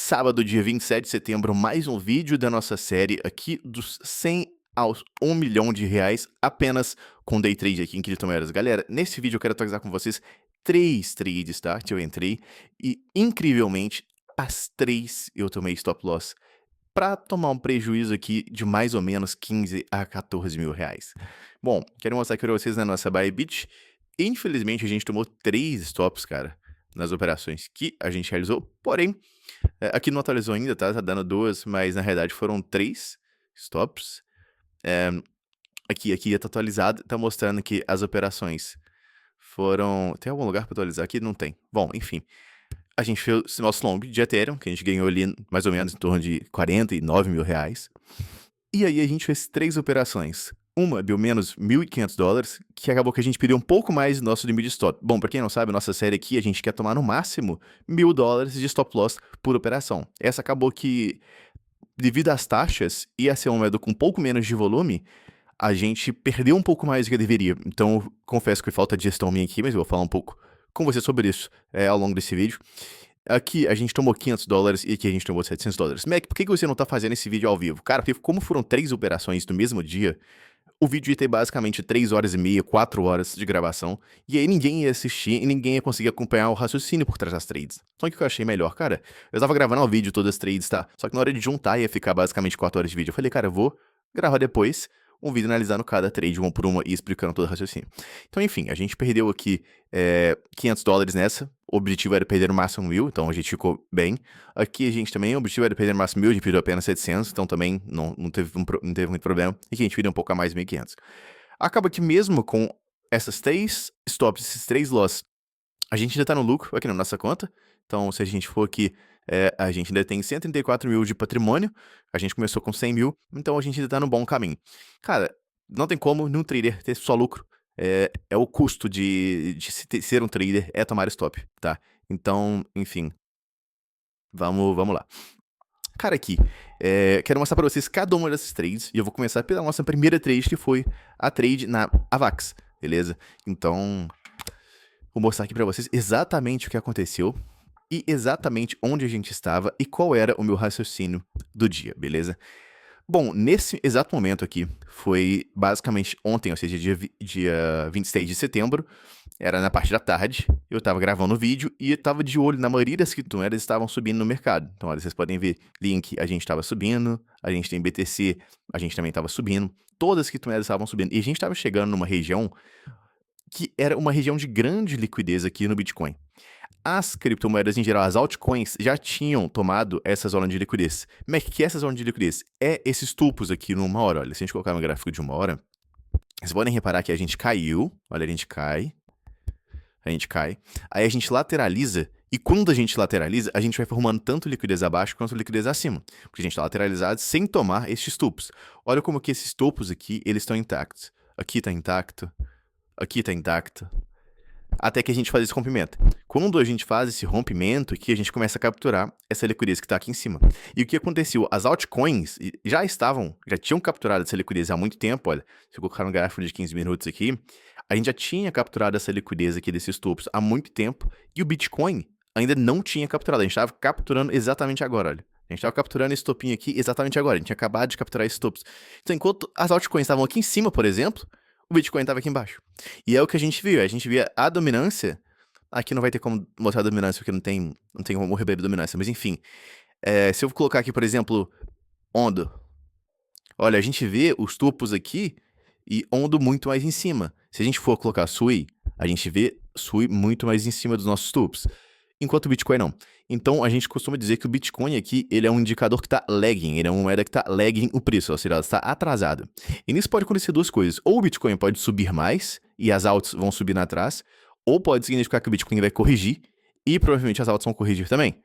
sábado, dia 27 de setembro, mais um vídeo da nossa série aqui dos 100 aos 1 milhão de reais apenas com Day Trade aqui em criptomoedas. Galera, nesse vídeo eu quero atualizar com vocês 3 trades, tá? Que eu entrei e, incrivelmente, as 3 eu tomei stop loss para tomar um prejuízo aqui de mais ou menos 15 a 14 mil reais. Bom, quero mostrar aqui para vocês na nossa Bybit. Infelizmente, a gente tomou 3 stops, cara, nas operações que a gente realizou, porém, aqui não atualizou ainda, tá? Tá dando 2, mas na realidade foram 3 stops. Aqui tá atualizado, tá mostrando que as operações foram... Tem algum lugar para atualizar aqui? Não tem. Bom, enfim. A gente fez nosso long de Ethereum, que a gente ganhou ali mais ou menos em torno de 49 mil reais. E aí a gente fez 3 operações. Uma deu menos $1.500, que acabou que a gente perdeu um pouco mais do nosso limite de stop. Bom, pra quem não sabe, nossa série aqui, a gente quer tomar no máximo $1.000 de stop loss por operação. Essa acabou que, devido às taxas e a ser uma moeda com um pouco menos de volume, a gente perdeu um pouco mais do que deveria. Então, eu confesso que falta de gestão minha aqui, mas eu vou falar um pouco com você sobre isso ao longo desse vídeo. Aqui a gente tomou $500 e aqui a gente tomou $700. Mac, por que você não tá fazendo esse vídeo ao vivo? Cara, porque como foram 3 operações no mesmo dia, o vídeo ia ter basicamente 3 horas e meia, 4 horas de gravação, e aí ninguém ia assistir e ninguém ia conseguir acompanhar o raciocínio por trás das trades. Só que o que eu achei melhor, cara, eu tava gravando ao vídeo todas as trades, tá? Só que na hora de juntar ia ficar basicamente 4 horas de vídeo. Eu falei, cara, eu vou gravar depois um vídeo analisando cada trade uma por uma e explicando todo o raciocínio. Então, enfim, a gente perdeu aqui $500 nessa. O objetivo era perder no máximo 1.000, então a gente ficou bem. Aqui a gente também, o objetivo era perder no máximo 1.000, a gente perdeu apenas 700, então também não teve muito problema. E aqui a gente perdeu um pouco a mais, 1.500. Acaba que mesmo com essas 3 stops, esses 3 loss, a gente ainda tá no lucro aqui na nossa conta. Então, se a gente for aqui, a gente ainda tem 134 mil de patrimônio. A gente começou com 100 mil, então a gente ainda tá no bom caminho. Cara, não tem como num trader ter só lucro. É o custo de ser um trader, é tomar stop, tá? Então, enfim, vamos lá. Cara, aqui, quero mostrar pra vocês cada uma dessas trades, e eu vou começar pela nossa primeira trade, que foi a trade na AVAX, beleza? Então, vou mostrar aqui pra vocês exatamente o que aconteceu e exatamente onde a gente estava e qual era o meu raciocínio do dia, beleza? Bom, nesse exato momento aqui, foi basicamente ontem, ou seja, dia 26 de setembro, era na parte da tarde, eu tava gravando o vídeo e eu tava de olho na maioria das criptomoedas estavam subindo no mercado. Então, olha, vocês podem ver, Link, a gente tava subindo, a gente tem BTC, a gente também tava subindo, todas as criptomoedas estavam subindo. E a gente tava chegando numa região que era uma região de grande liquidez aqui no Bitcoin. As criptomoedas em geral, as altcoins, já tinham tomado essa zona de liquidez. Mas o que é essa zona de liquidez? É esses tupos aqui numa hora. Olha, se a gente colocar no gráfico de uma hora, vocês podem reparar que a gente caiu. Olha, a gente cai. Aí a gente lateraliza. E quando a gente lateraliza, a gente vai formando tanto liquidez abaixo quanto liquidez acima. Porque a gente está lateralizado sem tomar estes tupos. Olha como que esses topos aqui, eles estão intactos. Aqui está intacto. Aqui está intacto. Até que a gente faz esse rompimento. Quando a gente faz esse rompimento, que a gente começa a capturar essa liquidez que está aqui em cima. E o que aconteceu? As altcoins já tinham capturado essa liquidez há muito tempo. Olha, se eu colocar no gráfico de 15 minutos aqui, a gente já tinha capturado essa liquidez aqui desses topos há muito tempo. E o Bitcoin ainda não tinha capturado. A gente estava capturando exatamente agora, olha. A gente estava capturando esse topinho aqui exatamente agora. A gente tinha acabado de capturar esses topos. Então, enquanto as altcoins estavam aqui em cima, por exemplo, o Bitcoin estava aqui embaixo. E é o que a gente viu. A gente via a dominância. Aqui não vai ter como mostrar a dominância, porque não tem como rever a dominância. Mas enfim, se eu colocar aqui, por exemplo, Ondo. Olha, a gente vê os topos aqui e Ondo muito mais em cima. Se a gente for colocar Sui, a gente vê Sui muito mais em cima dos nossos topos. Enquanto o Bitcoin não. Então, a gente costuma dizer que o Bitcoin aqui, ele é um indicador que está lagging, ele é uma moeda que está lagging o preço, ou seja, ela está atrasada. E nisso pode acontecer duas coisas. Ou o Bitcoin pode subir mais e as altas vão subir atrás, ou pode significar que o Bitcoin vai corrigir e provavelmente as altas vão corrigir também.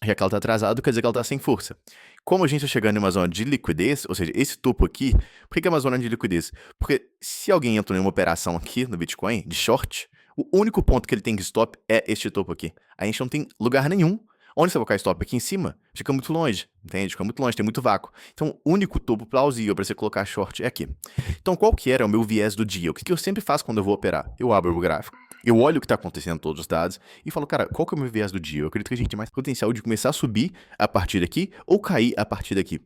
Já que ela está atrasada, quer dizer que ela está sem força. Como a gente está chegando em uma zona de liquidez, ou seja, esse topo aqui, por que é uma zona de liquidez? Porque se alguém entra em uma operação aqui no Bitcoin, de short, o único ponto que ele tem que stop é este topo aqui. A gente não tem lugar nenhum Onde você vai colocar stop? Aqui em cima? Fica muito longe, entende? Fica muito longe, tem muito vácuo. Então, o único topo plausível para você colocar short é aqui. Então, qual que era o meu viés do dia? O que eu sempre faço quando eu vou operar? Eu abro o gráfico, eu olho o que está acontecendo em todos os dados e falo, cara, qual que é o meu viés do dia? Eu acredito que a gente tem mais potencial de começar a subir a partir daqui ou cair a partir daqui.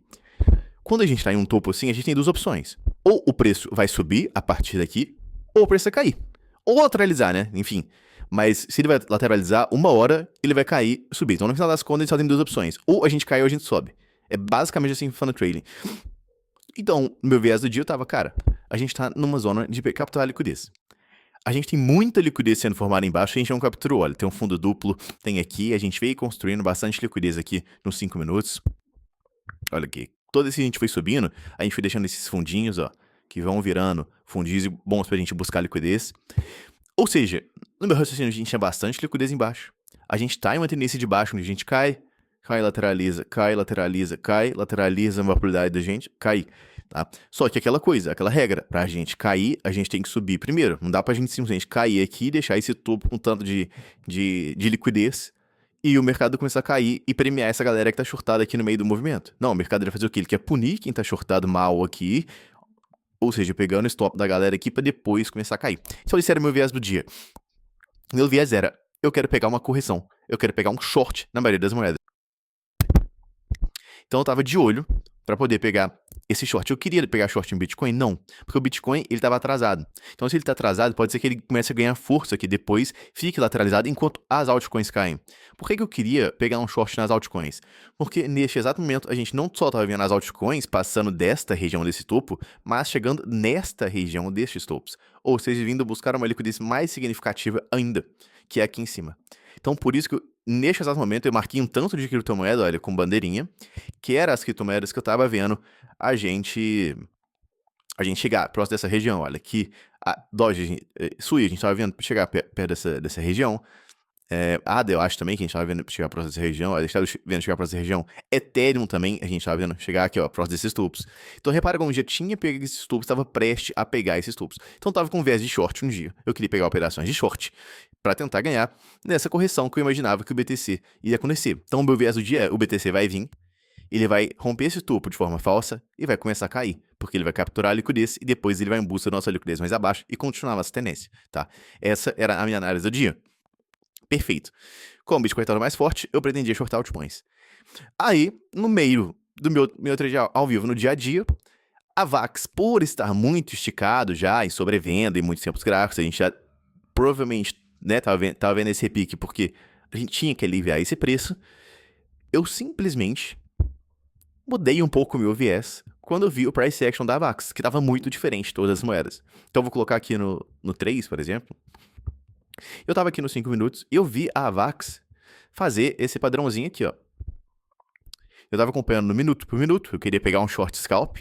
Quando a gente está em um topo assim, a gente tem duas opções. Ou o preço vai subir a partir daqui, ou o preço vai cair. Ou lateralizar, né? Enfim. Mas se ele vai lateralizar, uma hora ele vai cair e subir. Então, no final das contas, a gente só tem duas opções. Ou a gente cai ou a gente sobe. É basicamente assim funnel trading. Então, no meu viés do dia, eu tava, cara, a gente tá numa zona de capturar liquidez. A gente tem muita liquidez sendo formada embaixo e a gente não capturou. Olha, tem um fundo duplo, tem aqui, a gente veio construindo bastante liquidez aqui nos 5 minutos. Olha aqui. Todo esse a gente foi subindo, a gente foi deixando esses fundinhos, ó, que vão virando fundinhos bons pra gente buscar liquidez. Ou seja, no meu raciocínio a gente tinha bastante liquidez embaixo. A gente tá em uma tendência de baixo, onde a gente cai, lateraliza, cai, lateraliza, a probabilidade da gente cair, tá? Só que aquela coisa, aquela regra, pra gente cair, a gente tem que subir primeiro. Não dá pra gente simplesmente cair aqui e deixar esse topo com tanto de liquidez e o mercado começar a cair e premiar essa galera que tá shortada aqui no meio do movimento. Não, o mercado vai fazer o quê? Ele quer punir quem tá shortado mal aqui, ou seja, pegando o stop da galera aqui pra depois começar a cair. Então esse era o meu viés do dia. Meu viés era, eu quero pegar uma correção, eu quero pegar um short na maioria das moedas. Então eu tava de olho pra poder pegar esse short. Eu queria pegar short em Bitcoin? Não, porque o Bitcoin ele tava atrasado. Então se ele tá atrasado, pode ser que ele comece a ganhar força aqui depois, fique lateralizado enquanto as altcoins caem. Por que eu queria pegar um short nas altcoins? Porque neste exato momento a gente não só tava vendo as altcoins passando desta região desse topo, mas chegando nesta região destes topos. Ou seja, vindo buscar uma liquidez mais significativa ainda, que é aqui em cima. Então por isso que neste exato momento eu marquei um tanto de criptomoeda, olha, com bandeirinha, que eram as criptomoedas que eu tava vendo a gente chegar próximo dessa região, olha, que a Doge, Sui, a gente tava vendo chegar perto dessa região, ADA, eu acho também que a gente tava vendo chegar próximo dessa região, a gente tava vendo chegar próximo dessa região, Ethereum também, a gente tava vendo chegar aqui, ó, próximo desses topos. Então repara como já tinha pego esses topos, estava prestes a pegar esses topos. Então eu tava com viés de short um dia, eu queria pegar operações de short para tentar ganhar nessa correção que eu imaginava que o BTC ia acontecer. Então o meu viés do dia é, o BTC vai vir, ele vai romper esse topo de forma falsa e vai começar a cair, porque ele vai capturar a liquidez e depois ele vai em busca da nossa liquidez mais abaixo e continuar essa tendência, tá? Essa era a minha análise do dia. Perfeito. Como o Bitcoin estava mais forte, eu pretendia shortar altcoins. Aí, no meio do meu trade ao vivo no dia a dia, a VAX, por estar muito esticado já, em sobrevenda em muitos tempos gráficos, a gente já provavelmente, né, tava vendo esse repique porque a gente tinha que aliviar esse preço, eu simplesmente mudei um pouco o meu viés quando eu vi o price action da VAX, que estava muito diferente de todas as moedas. Então eu vou colocar aqui no 3, por exemplo. Eu tava aqui nos 5 minutos e eu vi a VAX fazer esse padrãozinho aqui, ó. Eu tava acompanhando no minuto por minuto, eu queria pegar um short scalp.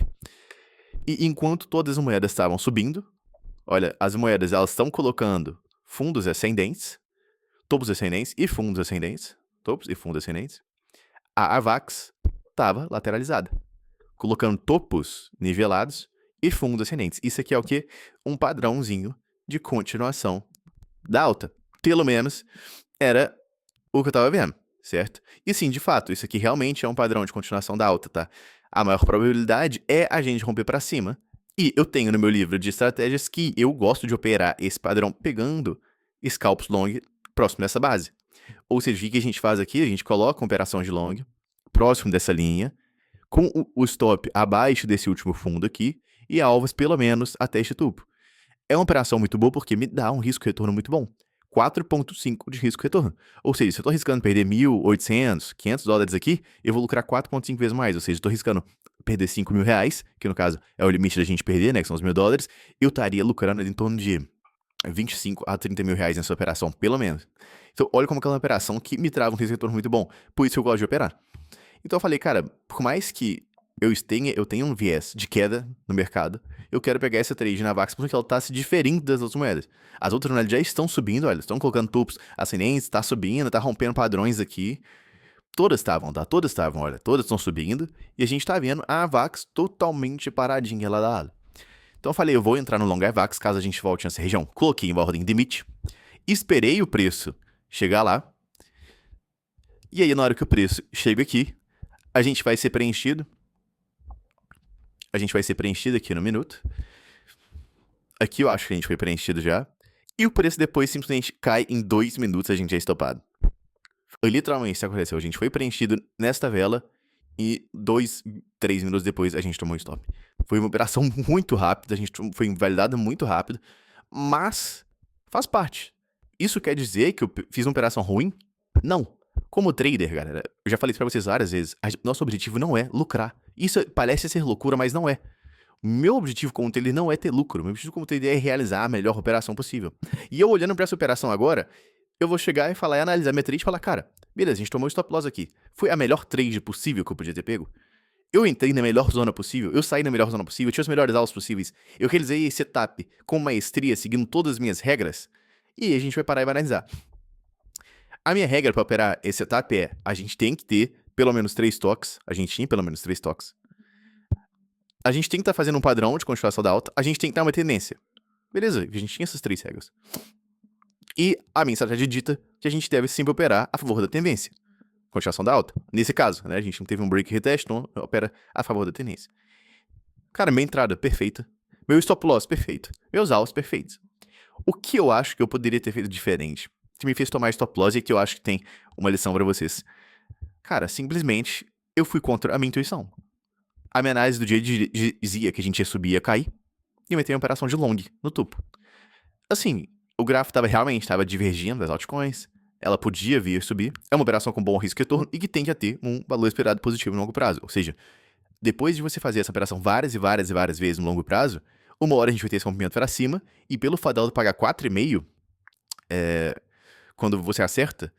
E enquanto todas as moedas estavam subindo, olha, as moedas elas estão colocando fundos ascendentes, topos ascendentes e fundos ascendentes, topos e fundos ascendentes. A VAX estava lateralizada, colocando topos nivelados e fundos ascendentes. Isso aqui é o quê? Um padrãozinho de continuação da alta. Pelo menos era o que eu tava vendo, certo? E sim, de fato, isso aqui realmente é um padrão de continuação da alta, tá? A maior probabilidade é a gente romper para cima. E eu tenho no meu livro de estratégias que eu gosto de operar esse padrão pegando scalps long próximo dessa base. Ou seja, o que a gente faz aqui? A gente coloca uma operação de long próximo dessa linha, com o stop abaixo desse último fundo aqui e alvos pelo menos até este topo. É uma operação muito boa porque me dá um risco-retorno muito bom. 4,5 de risco-retorno. Ou seja, se eu estou arriscando perder 1.800, 500 dólares aqui, eu vou lucrar 4,5 vezes mais. Ou seja, estou arriscando perder 5 mil reais, que no caso é o limite da gente perder, né, que são os $1.000, eu estaria lucrando em torno de 25 a 30 mil reais nessa operação, pelo menos. Então, olha como aquela operação que me trava um risco-retorno muito bom. Por isso eu gosto de operar. Então eu falei, cara, por mais que eu tenha um viés de queda no mercado, eu quero pegar essa trade na VAX porque ela está se diferindo das outras moedas. As outras moedas já estão subindo, olha, estão colocando topos ascendentes, está subindo, está rompendo padrões aqui. Todas estavam, tá? Todas estavam, olha, todas estão subindo. E a gente tá vendo a VAX totalmente paradinha lá da lado. Então eu falei, eu vou entrar no long VAX caso a gente volte nessa região. Coloquei em ordem de limite, esperei o preço chegar lá. E aí, na hora que o preço chega aqui, a gente vai ser preenchido. A gente vai ser preenchido aqui no minuto. Aqui eu acho que a gente foi preenchido já. E o preço depois simplesmente cai em 2 minutos, a gente é estopado. Foi literalmente isso que aconteceu. A gente foi preenchido nesta vela e 2, 3 minutos depois a gente tomou um stop. Foi uma operação muito rápida, a gente foi invalidada muito rápido, mas faz parte. Isso quer dizer que eu fiz uma operação ruim? Não. Como trader, galera, eu já falei isso pra vocês várias vezes, nosso objetivo não é lucrar. Isso parece ser loucura, mas não é. Meu objetivo como trader não é ter lucro. Meu objetivo como trader é realizar a melhor operação possível. E eu olhando pra essa operação agora, eu vou chegar e falar e analisar minha trade e falar, cara, beleza, a gente tomou o stop loss aqui. Foi a melhor trade possível que eu podia ter pego? Eu entrei na melhor zona possível, eu saí na melhor zona possível, eu tinha os melhores alvos possíveis. Eu realizei esse setup com maestria, seguindo todas as minhas regras. E a gente vai parar e vai analisar. A minha regra pra operar esse setup é, a gente tem que ter pelo menos 3 toques. A gente tinha pelo menos 3 toques. A gente tem que estar fazendo um padrão de continuação da alta. A gente tem que dar uma tendência. Beleza, a gente tinha essas 3 regras. E a minha estratégia dita que a gente deve sempre operar a favor da tendência. Continuação da alta. Nesse caso, né, a gente não teve um break retest, então opera a favor da tendência. Cara, minha entrada perfeita. Meu stop loss perfeito. Meus alvos perfeitos. O que eu acho que eu poderia ter feito diferente, que me fez tomar stop loss e que eu acho que tem uma lição pra vocês. Cara, simplesmente eu fui contra a minha intuição. A minha análise do dia dizia que a gente ia subir e ia cair, e eu entrei uma operação de long no topo. Assim, o gráfico realmente estava divergindo das altcoins, ela podia vir subir, é uma operação com bom risco e retorno e que tende a ter um valor esperado positivo no longo prazo. Ou seja, depois de você fazer essa operação várias vezes no longo prazo, uma hora a gente vai ter esse rompimento para cima, e pelo fato dela pagar 4,5, quando você acerta,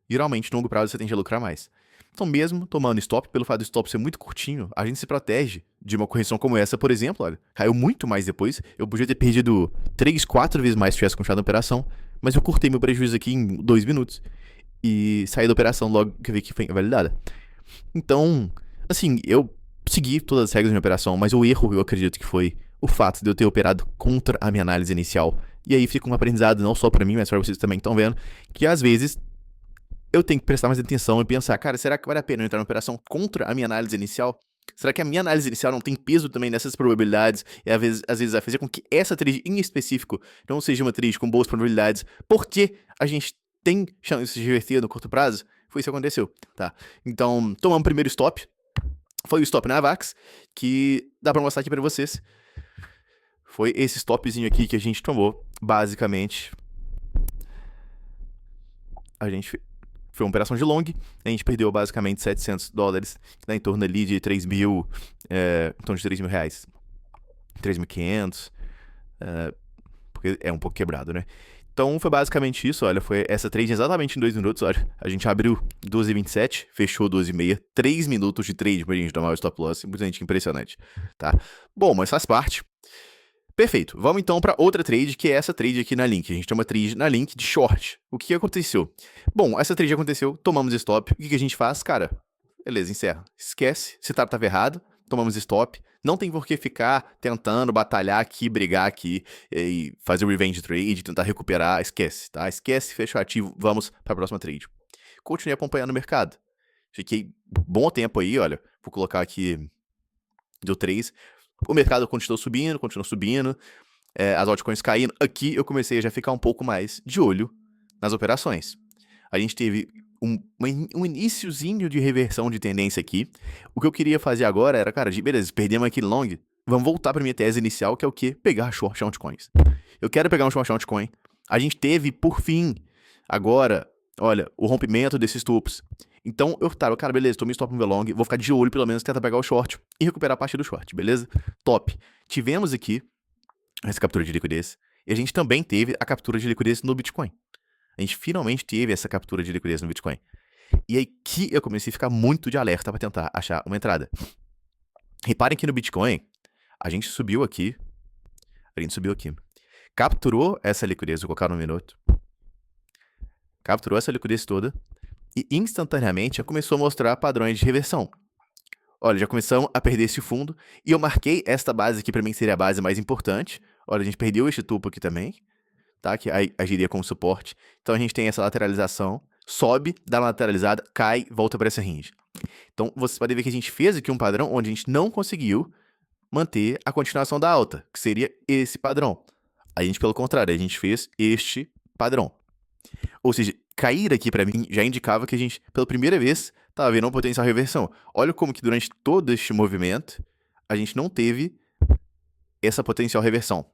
geralmente no longo prazo você tende a lucrar mais. Então, mesmo tomando stop, pelo fato do stop ser muito curtinho, a gente se protege de uma correção como essa, por exemplo, olha, caiu muito mais depois, eu podia ter perdido 3, 4 vezes mais se tivesse continuado a operação, mas eu curtei meu prejuízo aqui em 2 minutos e saí da operação logo que eu vi que foi invalidada. Então, assim, eu segui todas as regras da minha operação, mas o erro, eu acredito que foi o fato de eu ter operado contra a minha análise inicial. E aí fica um aprendizado não só pra mim, mas pra vocês também que estão vendo, que às vezes eu tenho que prestar mais atenção e pensar, cara, será que vale a pena eu entrar numa operação contra a minha análise inicial? Será que a minha análise inicial não tem peso também nessas probabilidades? E às vezes vai fazer com que essa trade em específico não seja uma trade com boas probabilidades, porque a gente tem chance de reverter no curto prazo? Foi isso que aconteceu, tá? Então, tomamos o primeiro stop. Foi o stop na Avax, que dá pra mostrar aqui pra vocês. Foi esse stopzinho aqui que a gente tomou, basicamente. Foi uma operação de long, a gente perdeu basicamente $700, que dá em torno ali de 3 mil, em torno de 3 mil reais. 3.500, porque é um pouco quebrado, né? Então foi basicamente isso, olha, foi essa trade exatamente em 2 minutos, olha. A gente abriu 12h27, fechou 12h30, 3 minutos de trade pra gente tomar o stop loss, simplesmente impressionante, tá? Bom, mas faz parte. Perfeito, vamos então para outra trade, que é essa trade aqui na Link. A gente tem uma trade na Link de short. O que aconteceu? Bom, essa trade aconteceu, tomamos stop. O que a gente faz? Cara, beleza, encerra. Esquece, se estava errado, tomamos stop. Não tem por que ficar tentando batalhar aqui, brigar aqui e fazer o revenge trade, tentar recuperar. Esquece, tá? Esquece, fecha o ativo, vamos para a próxima trade. Continuei acompanhando o mercado. Fiquei bom tempo aí, olha. Vou colocar aqui, deu 3. O mercado continuou subindo, as altcoins caindo. Aqui eu comecei a já ficar um pouco mais de olho nas operações. A gente teve um iniciozinho de reversão de tendência aqui. O que eu queria fazer agora era, cara, beleza, perdemos aqui long, vamos voltar para minha tese inicial, que é o quê? Pegar short altcoins. Eu quero pegar um short altcoin. A gente teve, por fim, agora, olha, o rompimento desses topos. Então, eu tava, cara, beleza, tô me stop no long, vou ficar de olho, pelo menos, tentar pegar o short e recuperar a parte do short, beleza? Top. Tivemos aqui essa captura de liquidez e a gente também teve a captura de liquidez no Bitcoin. A gente finalmente teve essa captura de liquidez no Bitcoin. E aí que eu comecei a ficar muito de alerta para tentar achar uma entrada. Reparem que no Bitcoin, a gente subiu aqui, capturou essa liquidez, vou colocar no minuto, capturou essa liquidez toda, e instantaneamente já começou a mostrar padrões de reversão. Olha, já começamos a perder esse fundo, e eu marquei esta base aqui, para mim seria a base mais importante. Olha, a gente perdeu este topo aqui também, tá? Que agiria como suporte. Então a gente tem essa lateralização, sobe, dá uma lateralizada, cai, volta para essa range. Então, você pode ver que a gente fez aqui um padrão onde a gente não conseguiu manter a continuação da alta, que seria esse padrão. A gente, pelo contrário, a gente fez este padrão. Ou seja, cair aqui para mim já indicava que a gente, pela primeira vez, estava vendo uma potencial reversão. Olha como que durante todo este movimento, a gente não teve essa potencial reversão.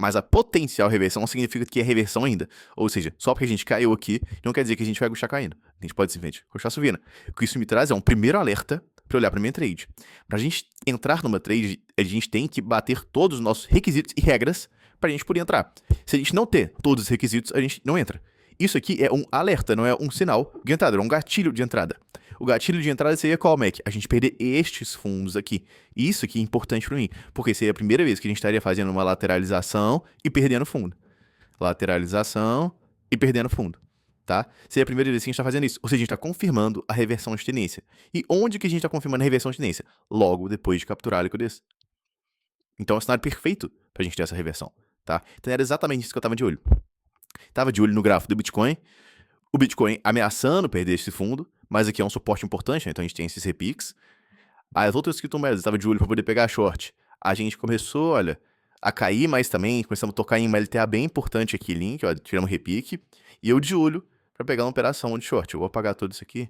Mas a potencial reversão significa que é reversão ainda. Ou seja, só porque a gente caiu aqui, não quer dizer que a gente vai continuar caindo. A gente pode simplesmente continuar subindo. O que isso me traz é um primeiro alerta para olhar para minha trade. Para a gente entrar numa trade, a gente tem que bater todos os nossos requisitos e regras para a gente poder entrar. Se a gente não ter todos os requisitos, a gente não entra. Isso aqui é um alerta, não é um sinal de entrada, é um gatilho de entrada. O gatilho de entrada seria qual, Mac? A gente perder estes fundos aqui. Isso aqui é importante para mim, porque seria a primeira vez que a gente estaria fazendo uma lateralização e perdendo fundo. Lateralização e perdendo fundo, tá? Seria a primeira vez que a gente está fazendo isso. Ou seja, a gente está confirmando a reversão de tendência. E onde que a gente está confirmando a reversão de tendência? Logo depois de capturar a liquidez. Então é um cenário perfeito para a gente ter essa reversão, tá? Então era exatamente isso que eu estava de olho. Estava de olho no gráfico do Bitcoin, o Bitcoin ameaçando perder esse fundo, mas aqui é um suporte importante, né? Então a gente tem esses repiques. As outras criptomoedas, estava de olho para poder pegar a short. A gente começou, olha, a cair mais também, começamos a tocar em uma LTA bem importante aqui, link, ó, tiramos repique. E eu de olho para pegar uma operação de short. Eu vou apagar tudo isso aqui.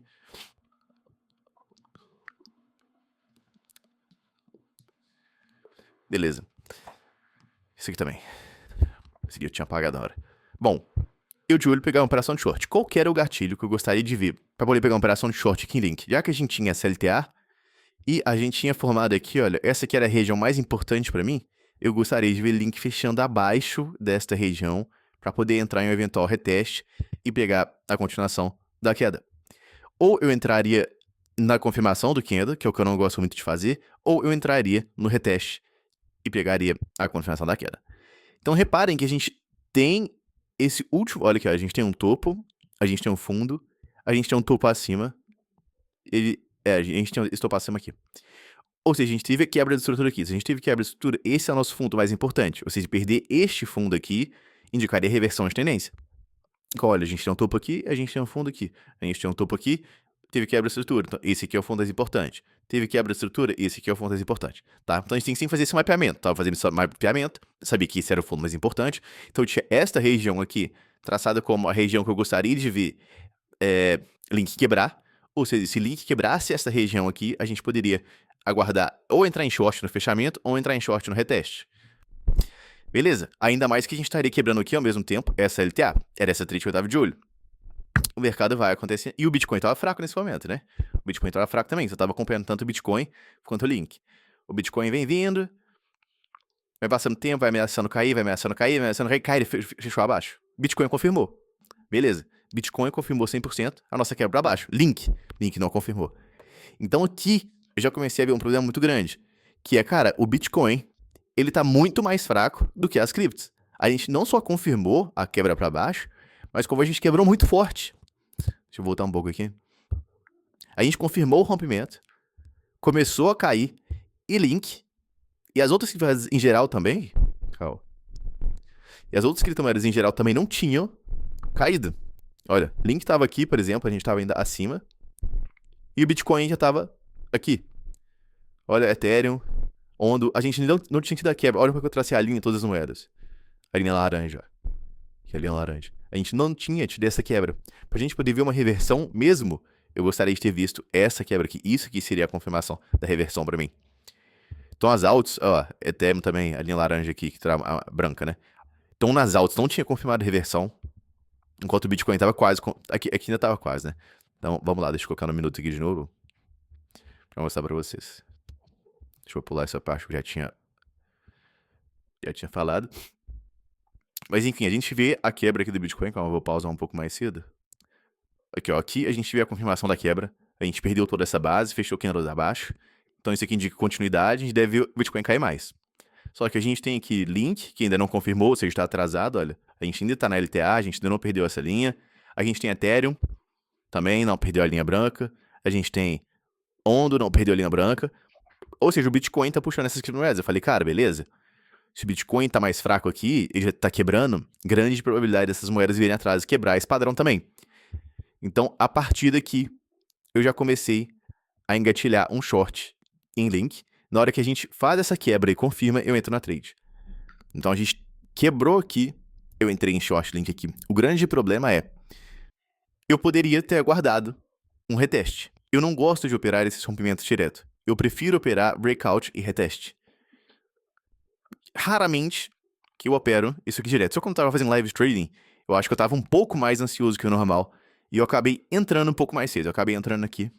Beleza. Isso aqui também. Esse aqui eu tinha apagado na hora. Bom, eu de olho pegar uma operação de short. Qual que era o gatilho que eu gostaria de ver para poder pegar uma operação de short aqui em link? Já que a gente tinha essa LTA e a gente tinha formado aqui, olha, essa aqui era a região mais importante para mim, eu gostaria de ver link fechando abaixo desta região para poder entrar em um eventual reteste e pegar a continuação da queda. Ou eu entraria na confirmação do candle, que é o que eu não gosto muito de fazer, ou eu entraria no reteste e pegaria a confirmação da queda. Então reparem que a gente tem esse último, olha aqui, ó, a gente tem um topo, a gente tem um fundo, a gente tem um topo acima, a gente tem esse topo acima aqui. Ou seja, a gente teve a quebra de estrutura aqui. Se a gente teve quebra de estrutura, esse é o nosso fundo mais importante. Ou seja, perder este fundo aqui indicaria reversão de tendência. Então, olha, a gente tem um topo aqui, a gente tem um fundo aqui. A gente tem um topo aqui, teve quebra de estrutura. Então, esse aqui é o fundo mais importante. Teve quebra de estrutura, esse aqui é o fundo mais importante. Tá? Então, a gente tem que sempre fazer esse mapeamento. Tava fazendo esse mapeamento, sabia que esse era o fundo mais importante. Então, eu tinha esta região aqui, traçada como a região que eu gostaria de ver link quebrar. Ou seja, se link quebrasse essa região aqui, a gente poderia aguardar ou entrar em short no fechamento ou entrar em short no reteste. Beleza? Ainda mais que a gente estaria quebrando aqui ao mesmo tempo essa LTA. Era essa trade que eu tava de olho. O mercado vai acontecer. E o Bitcoin tava fraco nesse momento, né? O Bitcoin tava fraco também. Você tava acompanhando tanto o Bitcoin quanto o link. O Bitcoin vem vindo, vai passando tempo, vai ameaçando cair, vai ameaçando cair, vai ameaçando cair, ele fechou abaixo. Bitcoin confirmou. Beleza. Bitcoin confirmou 100%, a nossa quebra abaixo. Link não confirmou. Então aqui eu já comecei a ver um problema muito grande, que é, cara, o Bitcoin, ele tá muito mais fraco do que as criptos. A gente não só confirmou a quebra para baixo, mas como a gente quebrou muito forte. Deixa eu voltar um pouco aqui. A gente confirmou o rompimento, começou a cair, e link, e as outras criptomoedas em geral também, calma. E as outras criptomoedas em geral também não tinham caído. Olha, link tava aqui, por exemplo, a gente tava ainda acima, e o Bitcoin já tava aqui. Olha, Ethereum, Ondo, a gente não tinha tido a quebra. Olha porque eu tracei a linha em todas as moedas. A linha laranja. Que é a linha laranja. A gente não tinha tido essa quebra. Pra gente poder ver uma reversão mesmo, eu gostaria de ter visto essa quebra aqui. Isso aqui seria a confirmação da reversão pra mim. Então as altas, ó, Ethereum também, a linha laranja aqui, que tá a branca, né? Então nas altas não tinha confirmado reversão, enquanto o Bitcoin tava quase, aqui ainda tava quase, né? Então vamos lá, deixa eu colocar no minuto aqui de novo, pra mostrar pra vocês. Deixa eu pular essa parte que eu já tinha falado. Mas enfim, a gente vê a quebra aqui do Bitcoin, calma, eu vou pausar um pouco mais cedo. Aqui, ó, aqui a gente vê a confirmação da quebra, a gente perdeu toda essa base, fechou candles abaixo. Então isso aqui indica continuidade, a gente deve ver o Bitcoin cair mais. Só que a gente tem aqui link, que ainda não confirmou, ou seja, está atrasado, olha. A gente ainda está na LTA, a gente ainda não perdeu essa linha. A gente tem Ethereum, também não perdeu a linha branca. A gente tem Ondo, não perdeu a linha branca. Ou seja, o Bitcoin tá puxando essas criptomoedas. Eu falei, cara, beleza. Se o Bitcoin tá mais fraco aqui, ele já tá quebrando, grande probabilidade dessas moedas virem atrás e quebrar esse padrão também. Então, a partir daqui, eu já comecei a engatilhar um short em Link. Na hora que a gente faz essa quebra e confirma, eu entro na trade. Então, a gente quebrou aqui, eu entrei em short Link aqui. O grande problema é, eu poderia ter aguardado um reteste. Eu não gosto de operar esses rompimentos direto. Eu prefiro operar breakout e reteste. Raramente que eu opero isso aqui direto. Só quando eu tava fazendo live trading, eu acho que eu tava um pouco mais ansioso que o normal. E eu acabei entrando um pouco mais cedo. Eu acabei entrando aqui,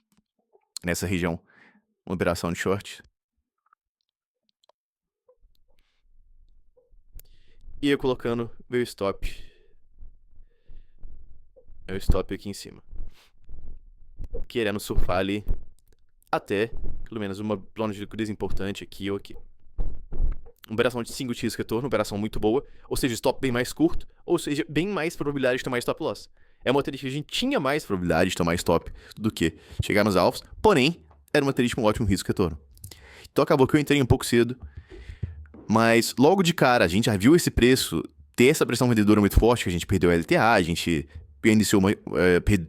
nessa região, uma operação de short. E eu colocando meu stop. Meu stop aqui em cima. Querendo surfar ali até, pelo menos, uma plano de liquidez importante aqui ou aqui. Uma operação de 5x retorno, uma operação muito boa, ou seja, stop bem mais curto, ou seja, bem mais probabilidade de tomar stop loss. É uma trade que a gente tinha mais probabilidade de tomar stop do que chegar nos alvos, porém, era uma trade com um ótimo risco retorno. Então acabou que eu entrei um pouco cedo, mas logo de cara a gente já viu esse preço ter essa pressão vendedora muito forte, que a gente perdeu a LTA, a gente iniciou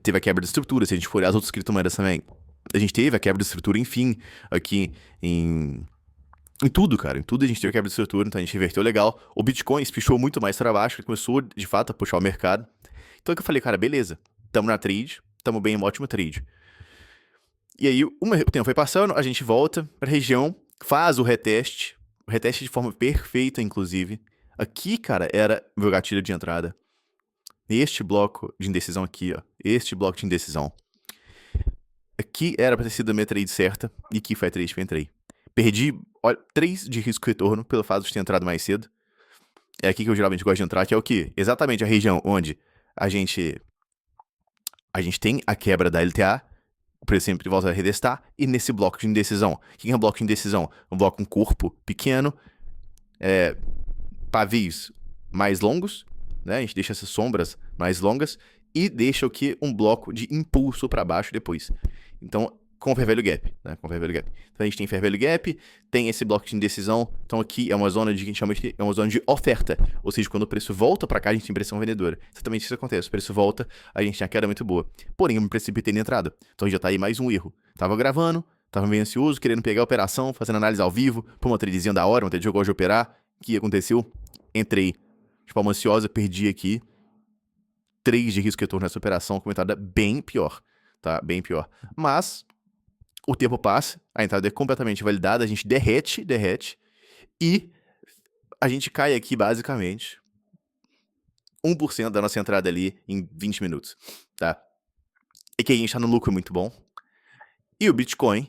teve a quebra de estrutura, se a gente for olhar as outras criptomoedas também. A gente teve a quebra de estrutura, enfim, aqui em tudo, cara. Em tudo a gente teve quebra de estrutura, então a gente reverteu legal. O Bitcoin espichou muito mais para baixo, ele começou, de fato, a puxar o mercado. Então é que eu falei, cara, beleza, tamo na trade, tamo bem em um ótimo trade. E aí o tempo foi passando, a gente volta pra região, faz o reteste de forma perfeita, inclusive. Aqui, cara, era meu gatilho de entrada. Este bloco de indecisão aqui, ó. Este bloco de indecisão. Aqui era pra ter sido a minha trade certa, e aqui foi a trade que eu entrei. Perdi, olha, 3 de risco retorno pelo fato de ter entrado mais cedo. É aqui que eu geralmente gosto de entrar, que é o quê? Exatamente a região onde a gente tem a quebra da LTA, o preço sempre volta a redestar, e nesse bloco de indecisão. O que é um bloco de indecisão? Um bloco com corpo pequeno, pavios mais longos, né? A gente deixa essas sombras mais longas e deixa o que? Um bloco de impulso para baixo depois. Então, com o fair value gap, né? Com o fair value gap. Então a gente tem fair value gap, tem esse bloco de indecisão. Então aqui é uma zona de que a gente chama de é uma zona de oferta, ou seja, quando o preço volta para cá a gente tem pressão vendedora. Exatamente isso que acontece. O preço volta, a gente tem a queda muito boa. Porém, eu me precipitei na entrada. Então já tá aí mais um erro. Tava gravando, tava meio ansioso, querendo pegar a operação, fazendo análise ao vivo, pô, uma tradezinha da hora, uma trade que eu gosto de operar. O que aconteceu? Entrei de forma ansiosa, perdi aqui 3 de risco retorno nessa operação, com uma entrada bem pior, tá? Bem pior. Mas o tempo passa, a entrada é completamente validada, a gente derrete, e a gente cai aqui basicamente 1% da nossa entrada ali em 20 minutos, tá? E que a gente tá no lucro muito bom. E o Bitcoin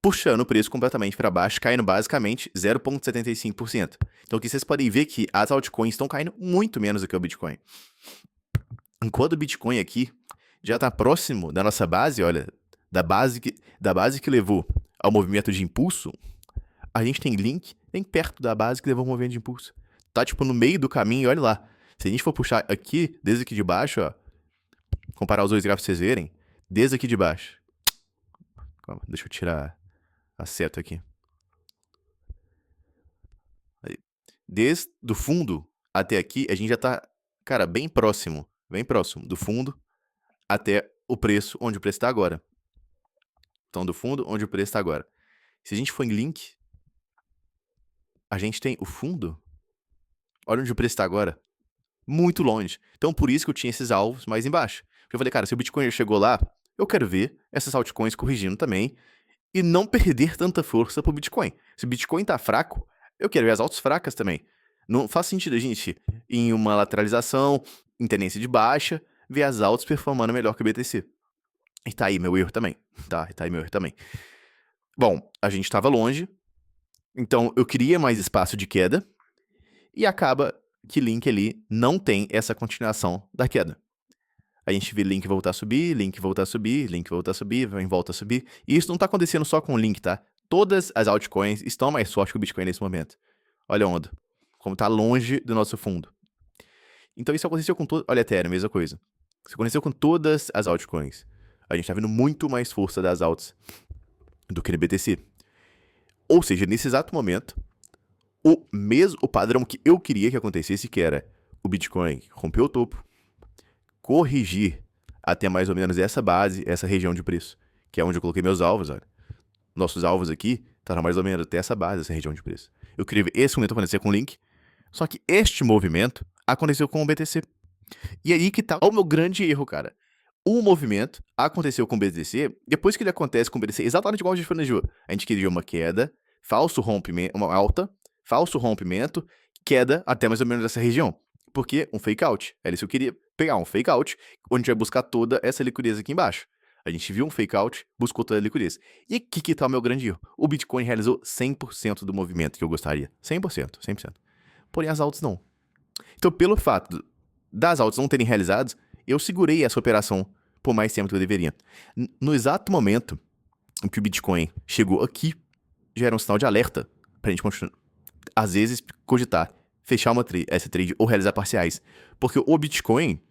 puxando o preço completamente para baixo, caindo basicamente 0,75%. Então aqui vocês podem ver que as altcoins estão caindo muito menos do que o Bitcoin. Enquanto o Bitcoin aqui já tá próximo da nossa base, olha, da base que levou ao movimento de impulso, a gente tem Link bem perto da base que levou ao movimento de impulso. Tá tipo no meio do caminho, olha lá. Se a gente for puxar aqui, desde aqui de baixo, ó, comparar os dois gráficos pra vocês verem, desde aqui de baixo. Calma, deixa eu tirar a seta aqui. Desde o fundo até aqui, a gente já tá, cara, bem próximo do fundo até o preço, onde o preço está agora. Então, do fundo, onde o preço está agora. Se a gente for em Link, a gente tem o fundo, olha onde o preço está agora, muito longe. Então, por isso que eu tinha esses alvos mais embaixo. Porque eu falei, cara, se o Bitcoin já chegou lá, eu quero ver essas altcoins corrigindo também e não perder tanta força pro Bitcoin. Se o Bitcoin tá fraco, eu quero ver as altas fracas também. Não faz sentido a gente, em uma lateralização, em tendência de baixa, ver as altas performando melhor que o BTC. E tá aí meu erro também. Tá aí meu erro também. Bom, a gente tava longe, então eu queria mais espaço de queda, e acaba que Link ali não tem essa continuação da queda. A gente vê Link voltar a subir, Link voltar a subir, Link voltar a subir, vem volta a subir. E isso não tá acontecendo só com o Link, tá? Todas as altcoins estão mais fortes que o Bitcoin nesse momento. Olha a onda. Como tá longe do nosso fundo. Então isso aconteceu com todo... Olha a Ethereum, mesma coisa. Isso aconteceu com todas as altcoins. A gente tá vendo muito mais força das altas do que no BTC. Ou seja, nesse exato momento, o padrão que eu queria que acontecesse, que era o Bitcoin romper o topo, corrigir até mais ou menos essa base, essa região de preço, que é onde eu coloquei meus alvos, olha. Nossos alvos aqui estavam mais ou menos até essa base, essa região de preço. Eu queria ver esse movimento acontecer com o Link, só que este movimento aconteceu com o BTC. E aí que tá o meu grande erro, cara. O movimento aconteceu com o BTC, depois que ele acontece com o BTC, exatamente igual a gente planejou. A gente queria uma queda, falso rompimento, uma alta, falso rompimento, queda até mais ou menos essa região. Porque um fake out. Era isso que eu queria pegar, um fake out, onde a gente vai buscar toda essa liquidez aqui embaixo. A gente viu um fake out, buscou toda a liquidez. E aqui que tá o meu grande erro. O Bitcoin realizou 100% do movimento que eu gostaria. 100%, 100%. Porém, as altas não. Então, pelo fato das altas não terem realizado, eu segurei essa operação por mais tempo do que eu deveria. No exato momento em que o Bitcoin chegou aqui, já era um sinal de alerta pra gente continuar. Às vezes, cogitar, fechar essa trade ou realizar parciais. Porque o Bitcoin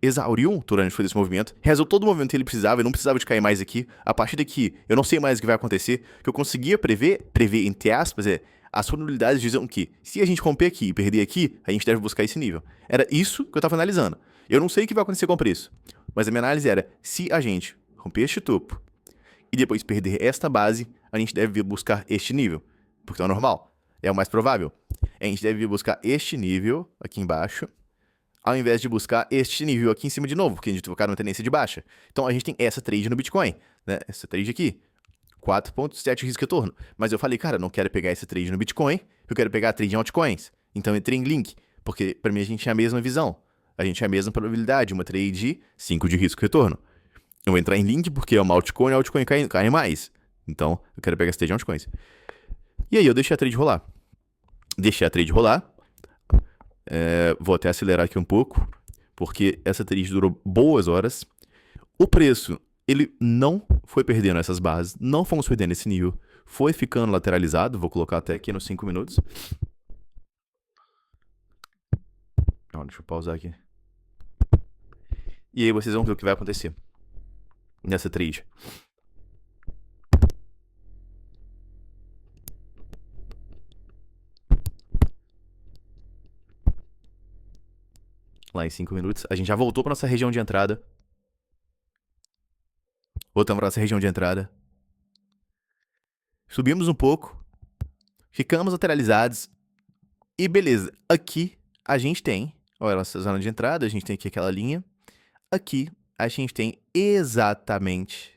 exauriu durante todo esse movimento, realizou todo o movimento que ele precisava, e não precisava de cair mais aqui. A partir daqui, eu não sei mais o que vai acontecer. O que eu conseguia prever entre aspas, as probabilidades dizem que se a gente romper aqui e perder aqui, a gente deve buscar esse nível. Era isso que eu estava analisando. Eu não sei o que vai acontecer com o preço, mas a minha análise era, se a gente romper este topo e depois perder esta base, a gente deve vir buscar este nível, porque é o normal, é o mais provável. A gente deve vir buscar este nível aqui embaixo, ao invés de buscar este nível aqui em cima de novo, porque a gente vai ficar numa tendência de baixa. Então a gente tem essa trade no Bitcoin, né? Essa trade aqui, 4.7 risco retorno. Mas eu falei, cara, não quero pegar essa trade no Bitcoin, eu quero pegar a trade em altcoins. Então eu entrei em Link, porque pra mim a gente tinha a mesma visão. A gente tinha a mesma probabilidade, uma trade 5 de risco retorno. Eu vou entrar em Link porque é uma altcoin, a altcoin cai mais. Então eu quero pegar essa trade em altcoins. E aí eu deixei a trade rolar. Vou até acelerar aqui um pouco, porque essa trade durou boas horas. O preço, ele não foi perdendo essas bases, não fomos perdendo esse nível, foi ficando lateralizado, vou colocar até aqui nos 5 minutos. Deixa eu pausar aqui. E aí vocês vão ver o que vai acontecer nessa trade. Lá em 5 minutos, a gente já voltou para nossa região de entrada. Voltamos para nossa região de entrada. Subimos um pouco. Ficamos lateralizados. E beleza, aqui a gente tem, olha, nossa zona de entrada, a gente tem aqui aquela linha. Aqui a gente tem exatamente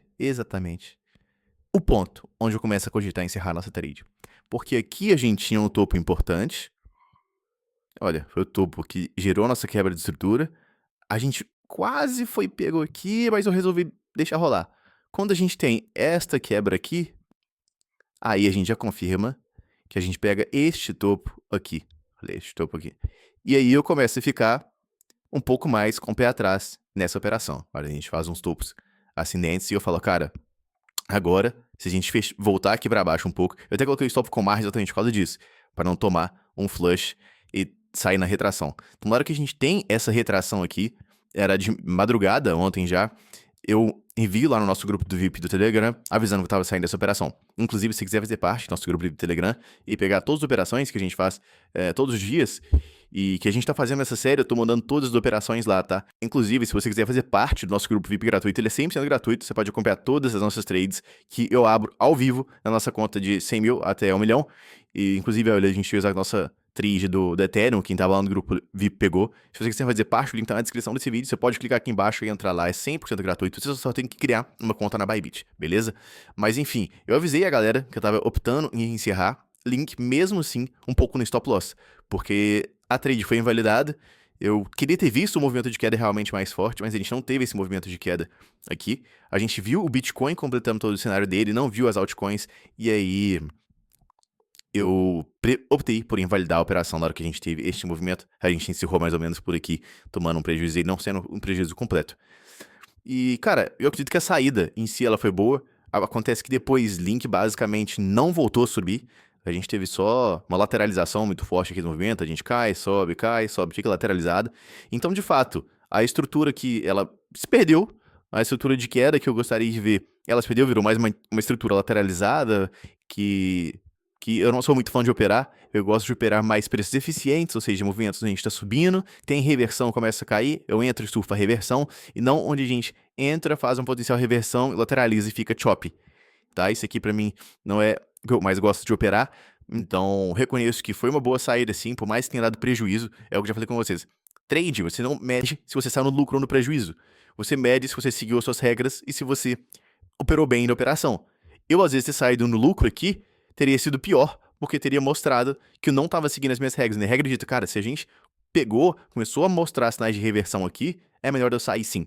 o ponto onde eu começo a cogitar encerrar nossa trade. Porque aqui a gente tinha um topo importante. Olha, foi o topo que gerou a nossa quebra de estrutura. A gente quase foi pego aqui, mas eu resolvi deixar rolar. Quando a gente tem esta quebra aqui, aí a gente já confirma que a gente pega este topo aqui. Olha, este topo aqui. E aí eu começo a ficar um pouco mais com o pé atrás nessa operação. Olha, a gente faz uns topos ascendentes e eu falo, cara, agora, se a gente voltar aqui para baixo um pouco, eu até coloquei o stop com margem exatamente por causa disso, para não tomar um flush e sair na retração. Então, na hora que a gente tem essa retração aqui, era de madrugada ontem já, eu envio lá no nosso grupo do VIP do Telegram, avisando que eu tava saindo dessa operação. Inclusive, se quiser fazer parte do nosso grupo do Telegram e pegar todas as operações que a gente faz todos os dias, e que a gente tá fazendo nessa série, eu tô mandando todas as operações lá, tá? Inclusive, se você quiser fazer parte do nosso grupo VIP gratuito, ele é 100% gratuito, você pode acompanhar todas as nossas trades que eu abro ao vivo na nossa conta de 100 mil até 1 milhão. E, inclusive, a gente fez a nossa trade do Ethereum, quem tava lá no grupo VIP pegou. Se você quiser fazer parte, o link tá na descrição desse vídeo, você pode clicar aqui embaixo e entrar lá, é 100% gratuito, você só tem que criar uma conta na Bybit, beleza? Mas enfim, eu avisei a galera que eu tava optando em encerrar, link mesmo assim um pouco no stop loss, porque a trade foi invalidada, eu queria ter visto o movimento de queda realmente mais forte, mas a gente não teve esse movimento de queda aqui. A gente viu o Bitcoin completando todo o cenário dele, não viu as altcoins, e aí eu optei por invalidar a operação na hora que a gente teve este movimento. A gente encerrou mais ou menos por aqui, tomando um prejuízo e não sendo um prejuízo completo. E, cara, eu acredito que a saída em si ela foi boa. Acontece que depois Link basicamente não voltou a subir. A gente teve só uma lateralização muito forte aqui no movimento. A gente cai, sobe, fica lateralizada. Então, de fato, a estrutura que ela se perdeu, a estrutura de queda que eu gostaria de ver, ela se perdeu, virou mais uma estrutura lateralizada que que eu não sou muito fã de operar, eu gosto de operar mais preços eficientes, ou seja, movimentos onde a gente está subindo, tem reversão, começa a cair, eu entro e surfo a reversão, e não onde a gente entra, faz um potencial reversão, lateraliza e fica chop, tá? Isso aqui pra mim não é o que eu mais gosto de operar, então reconheço que foi uma boa saída sim, por mais que tenha dado prejuízo, é o que eu já falei com vocês. Trade, você não mede se você saiu no lucro ou no prejuízo, você mede se você seguiu as suas regras e se você operou bem na operação. Eu, às vezes, ter saído no lucro aqui teria sido pior, porque teria mostrado que eu não estava seguindo as minhas regras. Né? A regra dita, cara, se a gente pegou, começou a mostrar sinais de reversão aqui, é melhor eu sair sim.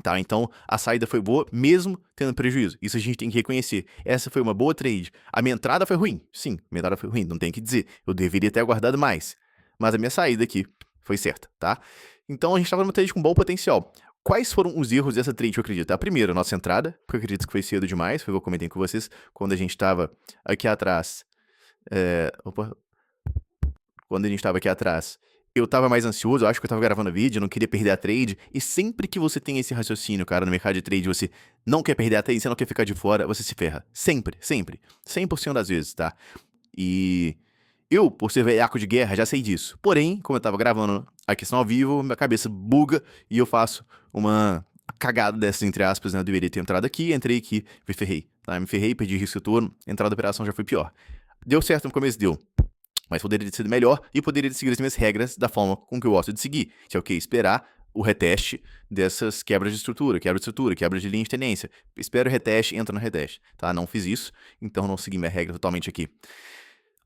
Tá, então a saída foi boa, mesmo tendo prejuízo. Isso a gente tem que reconhecer. Essa foi uma boa trade. A minha entrada foi ruim? Sim, minha entrada foi ruim, não tem o que dizer. Eu deveria ter aguardado mais. Mas a minha saída aqui foi certa, tá? Então a gente estava numa trade com bom potencial. Quais foram os erros dessa trade, eu acredito? A primeira, nossa entrada, porque eu acredito que foi cedo demais, foi o que eu comentei com vocês, quando a gente estava aqui atrás. Quando a gente estava aqui atrás, eu tava mais ansioso, eu acho que eu tava gravando vídeo, eu não queria perder a trade. E sempre que você tem esse raciocínio, cara, no mercado de trade, você não quer perder a trade, você não quer ficar de fora, você se ferra. Sempre, sempre. 100% das vezes, tá? E eu, por ser velhaco de guerra, já sei disso. Porém, como eu tava gravando a questão ao vivo, minha cabeça buga e eu faço uma cagada dessas, entre aspas, né? Eu deveria ter entrado aqui, entrei aqui, me ferrei. Tá? Me ferrei, perdi risco todo, entrada da operação já foi pior. Deu certo no começo, deu. Mas poderia ter sido melhor e poderia ter seguido as minhas regras da forma com que eu gosto de seguir. Que é o quê? Esperar o reteste dessas quebras de estrutura, quebra de linha de tendência. Espero o reteste, entra no reteste. Tá? Não fiz isso, então não segui minha regra totalmente aqui.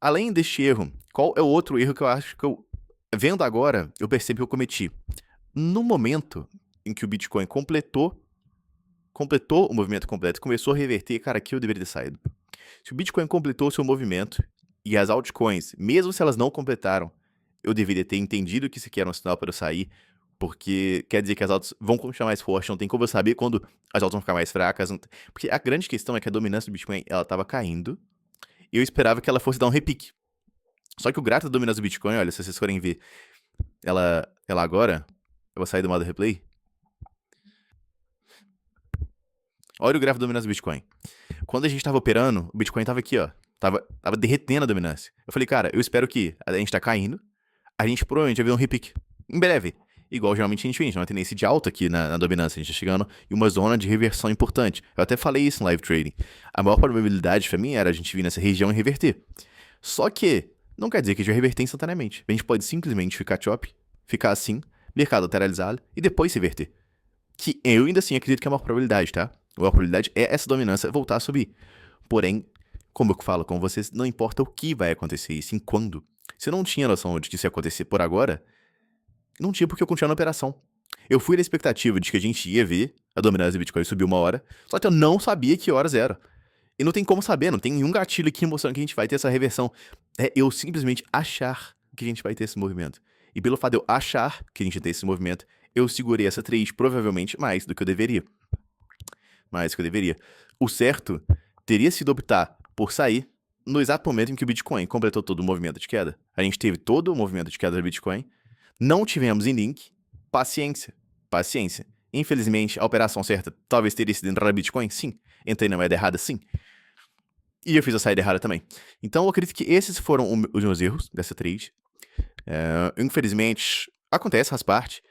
Além deste erro, qual é o outro erro que eu acho que eu, vendo agora, eu percebo que eu cometi? No momento em que o Bitcoin completou o movimento completo, começou a reverter, cara, aqui eu deveria ter saído. Se o Bitcoin completou o seu movimento e as altcoins, mesmo se elas não completaram, eu deveria ter entendido que isso aqui era um sinal para eu sair, porque quer dizer que as altas vão continuar mais fortes, não tem como eu saber quando as altas vão ficar mais fracas. Porque a grande questão é que a dominância do Bitcoin, ela estava caindo, e eu esperava que ela fosse dar um repique. Só que o gráfico da dominância do Bitcoin, olha, se vocês forem ver ela agora, eu vou sair do modo replay. Olha o gráfico da dominância do Bitcoin. Quando a gente tava operando, o Bitcoin tava aqui, ó. Tava derretendo a dominância. Eu falei, cara, eu espero que a gente tá caindo, a gente provavelmente vai ver um repique em breve. Igual geralmente a gente vê, uma tendência de alta aqui na dominância. A gente tá chegando em uma zona de reversão importante. Eu até falei isso no live trading. A maior probabilidade pra mim era a gente vir nessa região e reverter. Só que não quer dizer que a gente vai reverter instantaneamente. A gente pode simplesmente ficar chop, ficar assim, mercado lateralizado e depois reverter. Que eu ainda assim acredito que é a maior probabilidade, tá? A maior probabilidade é essa dominância voltar a subir. Porém, como eu falo com vocês, não importa o que vai acontecer, e sim quando. Se eu não tinha noção de que isso ia acontecer por agora, não tinha por que eu continuar na operação. Eu fui na expectativa de que a gente ia ver a dominância do Bitcoin subir uma hora, só que eu não sabia que horas era. E não tem como saber, não tem nenhum gatilho aqui mostrando que a gente vai ter essa reversão. É eu simplesmente achar que a gente vai ter esse movimento. E pelo fato de eu achar que a gente ia ter esse movimento, eu segurei essa trade provavelmente mais do que eu deveria. Mais do que eu deveria. O certo teria sido optar por sair no exato momento em que o Bitcoin completou todo o movimento de queda. A gente teve todo o movimento de queda do Bitcoin, não tivemos em link, paciência, paciência. Infelizmente, a operação certa talvez teria sido entrar no Bitcoin, sim. Entrei na moeda errada, sim. E eu fiz a saída errada também. Então eu acredito que esses foram os meus erros dessa trade. Infelizmente, acontece, faz parte.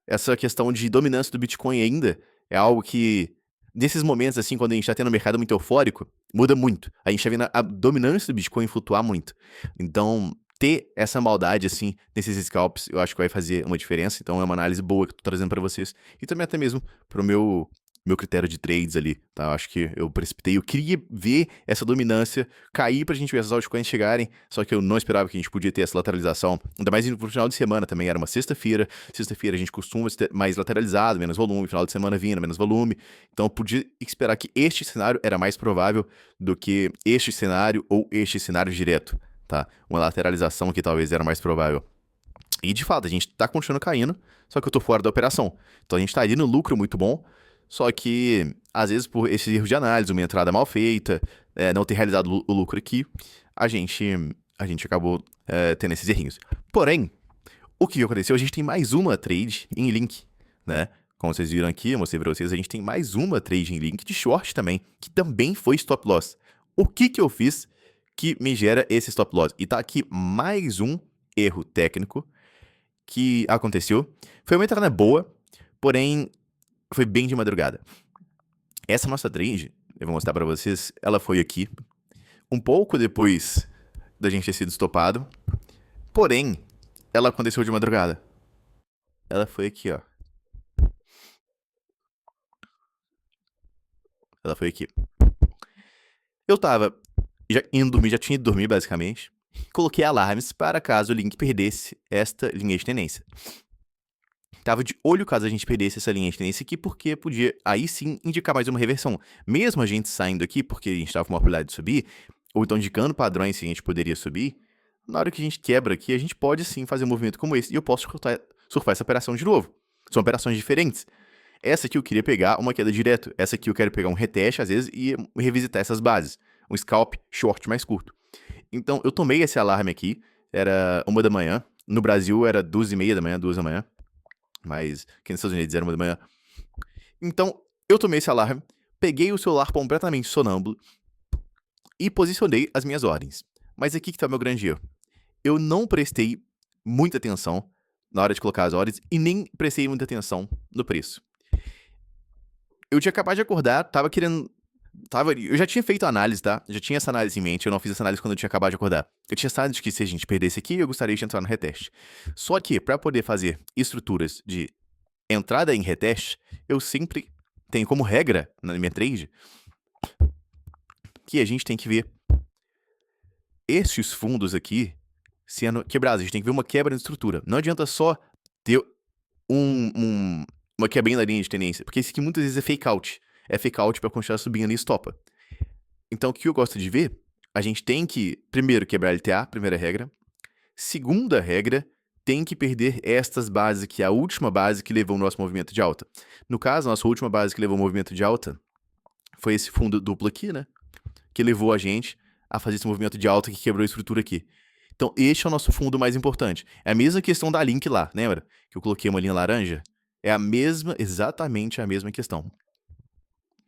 Essa questão de dominância do Bitcoin ainda é algo que, nesses momentos, assim, quando a gente tá tendo um mercado muito eufórico, muda muito. A gente tá vendo a dominância do Bitcoin flutuar muito. Então, ter essa maldade, assim, nesses scalps, eu acho que vai fazer uma diferença. Então, é uma análise boa que eu tô trazendo pra vocês. E também até mesmo pro meu critério de trades ali, tá? Eu acho que eu precipitei. Eu queria ver essa dominância cair pra gente ver essas altcoins chegarem, só que eu não esperava que a gente podia ter essa lateralização. Ainda mais indo pro final de semana também, era uma sexta-feira. Sexta-feira a gente costuma ser mais lateralizado, menos volume. Final de semana vinha, menos volume. Então eu podia esperar que este cenário era mais provável do que este cenário ou este cenário direto, tá? Uma lateralização que talvez era mais provável. E de fato, a gente tá continuando caindo, só que eu tô fora da operação. Então a gente tá ali no lucro muito bom, só que, às vezes, por esses erros de análise, uma entrada mal feita, não ter realizado o lucro aqui, a gente acabou tendo esses errinhos. Porém, o que aconteceu? A gente tem mais uma trade em link, né? Como vocês viram aqui, eu mostrei pra vocês, a gente tem mais uma trade em link de short também, que também foi stop loss. O que eu fiz que me gera esse stop loss. E tá aqui mais um erro técnico que aconteceu. Foi uma entrada boa, porém foi bem de madrugada. Essa nossa trade, eu vou mostrar pra vocês, ela foi aqui um pouco depois da gente ter sido estopado, porém ela aconteceu de madrugada. Ela foi aqui, ó. Ela foi aqui. Eu tava já indo dormir, já tinha ido dormir basicamente. Coloquei alarmes para caso o link perdesse esta linha de tendência. Tava de olho caso a gente perdesse essa linha de tendência aqui, porque podia aí sim indicar mais uma reversão. Mesmo a gente saindo aqui, porque a gente tava com uma probabilidade de subir, ou então indicando padrões se a gente poderia subir, na hora que a gente quebra aqui, a gente pode sim fazer um movimento como esse, e eu posso surfar essa operação de novo. São operações diferentes. Essa aqui eu queria pegar uma queda direto. Essa aqui eu quero pegar um reteste, às vezes, e revisitar essas bases. Um scalp short mais curto. Então, eu tomei esse alarme aqui. Era 1 da manhã. No Brasil, era 2h30 da manhã, 2 da manhã. Mas aqui nos Estados Unidos era 1 da manhã. Então, eu tomei esse alarme. Peguei o celular completamente sonâmbulo. E posicionei as minhas ordens. Mas aqui que tá o meu grande erro. Eu não prestei muita atenção na hora de colocar as ordens. E nem prestei muita atenção no preço. Eu tinha acabado de acordar, tava querendo... eu já tinha feito a análise, tá? Já tinha essa análise em mente, eu não fiz essa análise quando eu tinha acabado de acordar. Eu tinha sabendo que se a gente perdesse aqui, eu gostaria de entrar no reteste. Só que, pra poder fazer estruturas de entrada em reteste, eu sempre tenho como regra, na minha trade, que a gente tem que ver estes fundos aqui sendo quebrados. A gente tem que ver uma quebra de estrutura. Não adianta só ter uma quebrinha na linha de tendência, porque isso aqui muitas vezes é fake out. É fake out pra continuar subindo e estopa. Então, o que eu gosto de ver, a gente tem que, primeiro, quebrar LTA, primeira regra. Segunda regra, tem que perder estas bases aqui, a última base que levou o nosso movimento de alta. No caso, a nossa última base que levou o movimento de alta foi esse fundo duplo aqui, né? Que levou a gente a fazer esse movimento de alta que quebrou a estrutura aqui. Então, este é o nosso fundo mais importante. É a mesma questão da link lá, lembra? Que eu coloquei uma linha laranja. É a mesma, exatamente a mesma questão.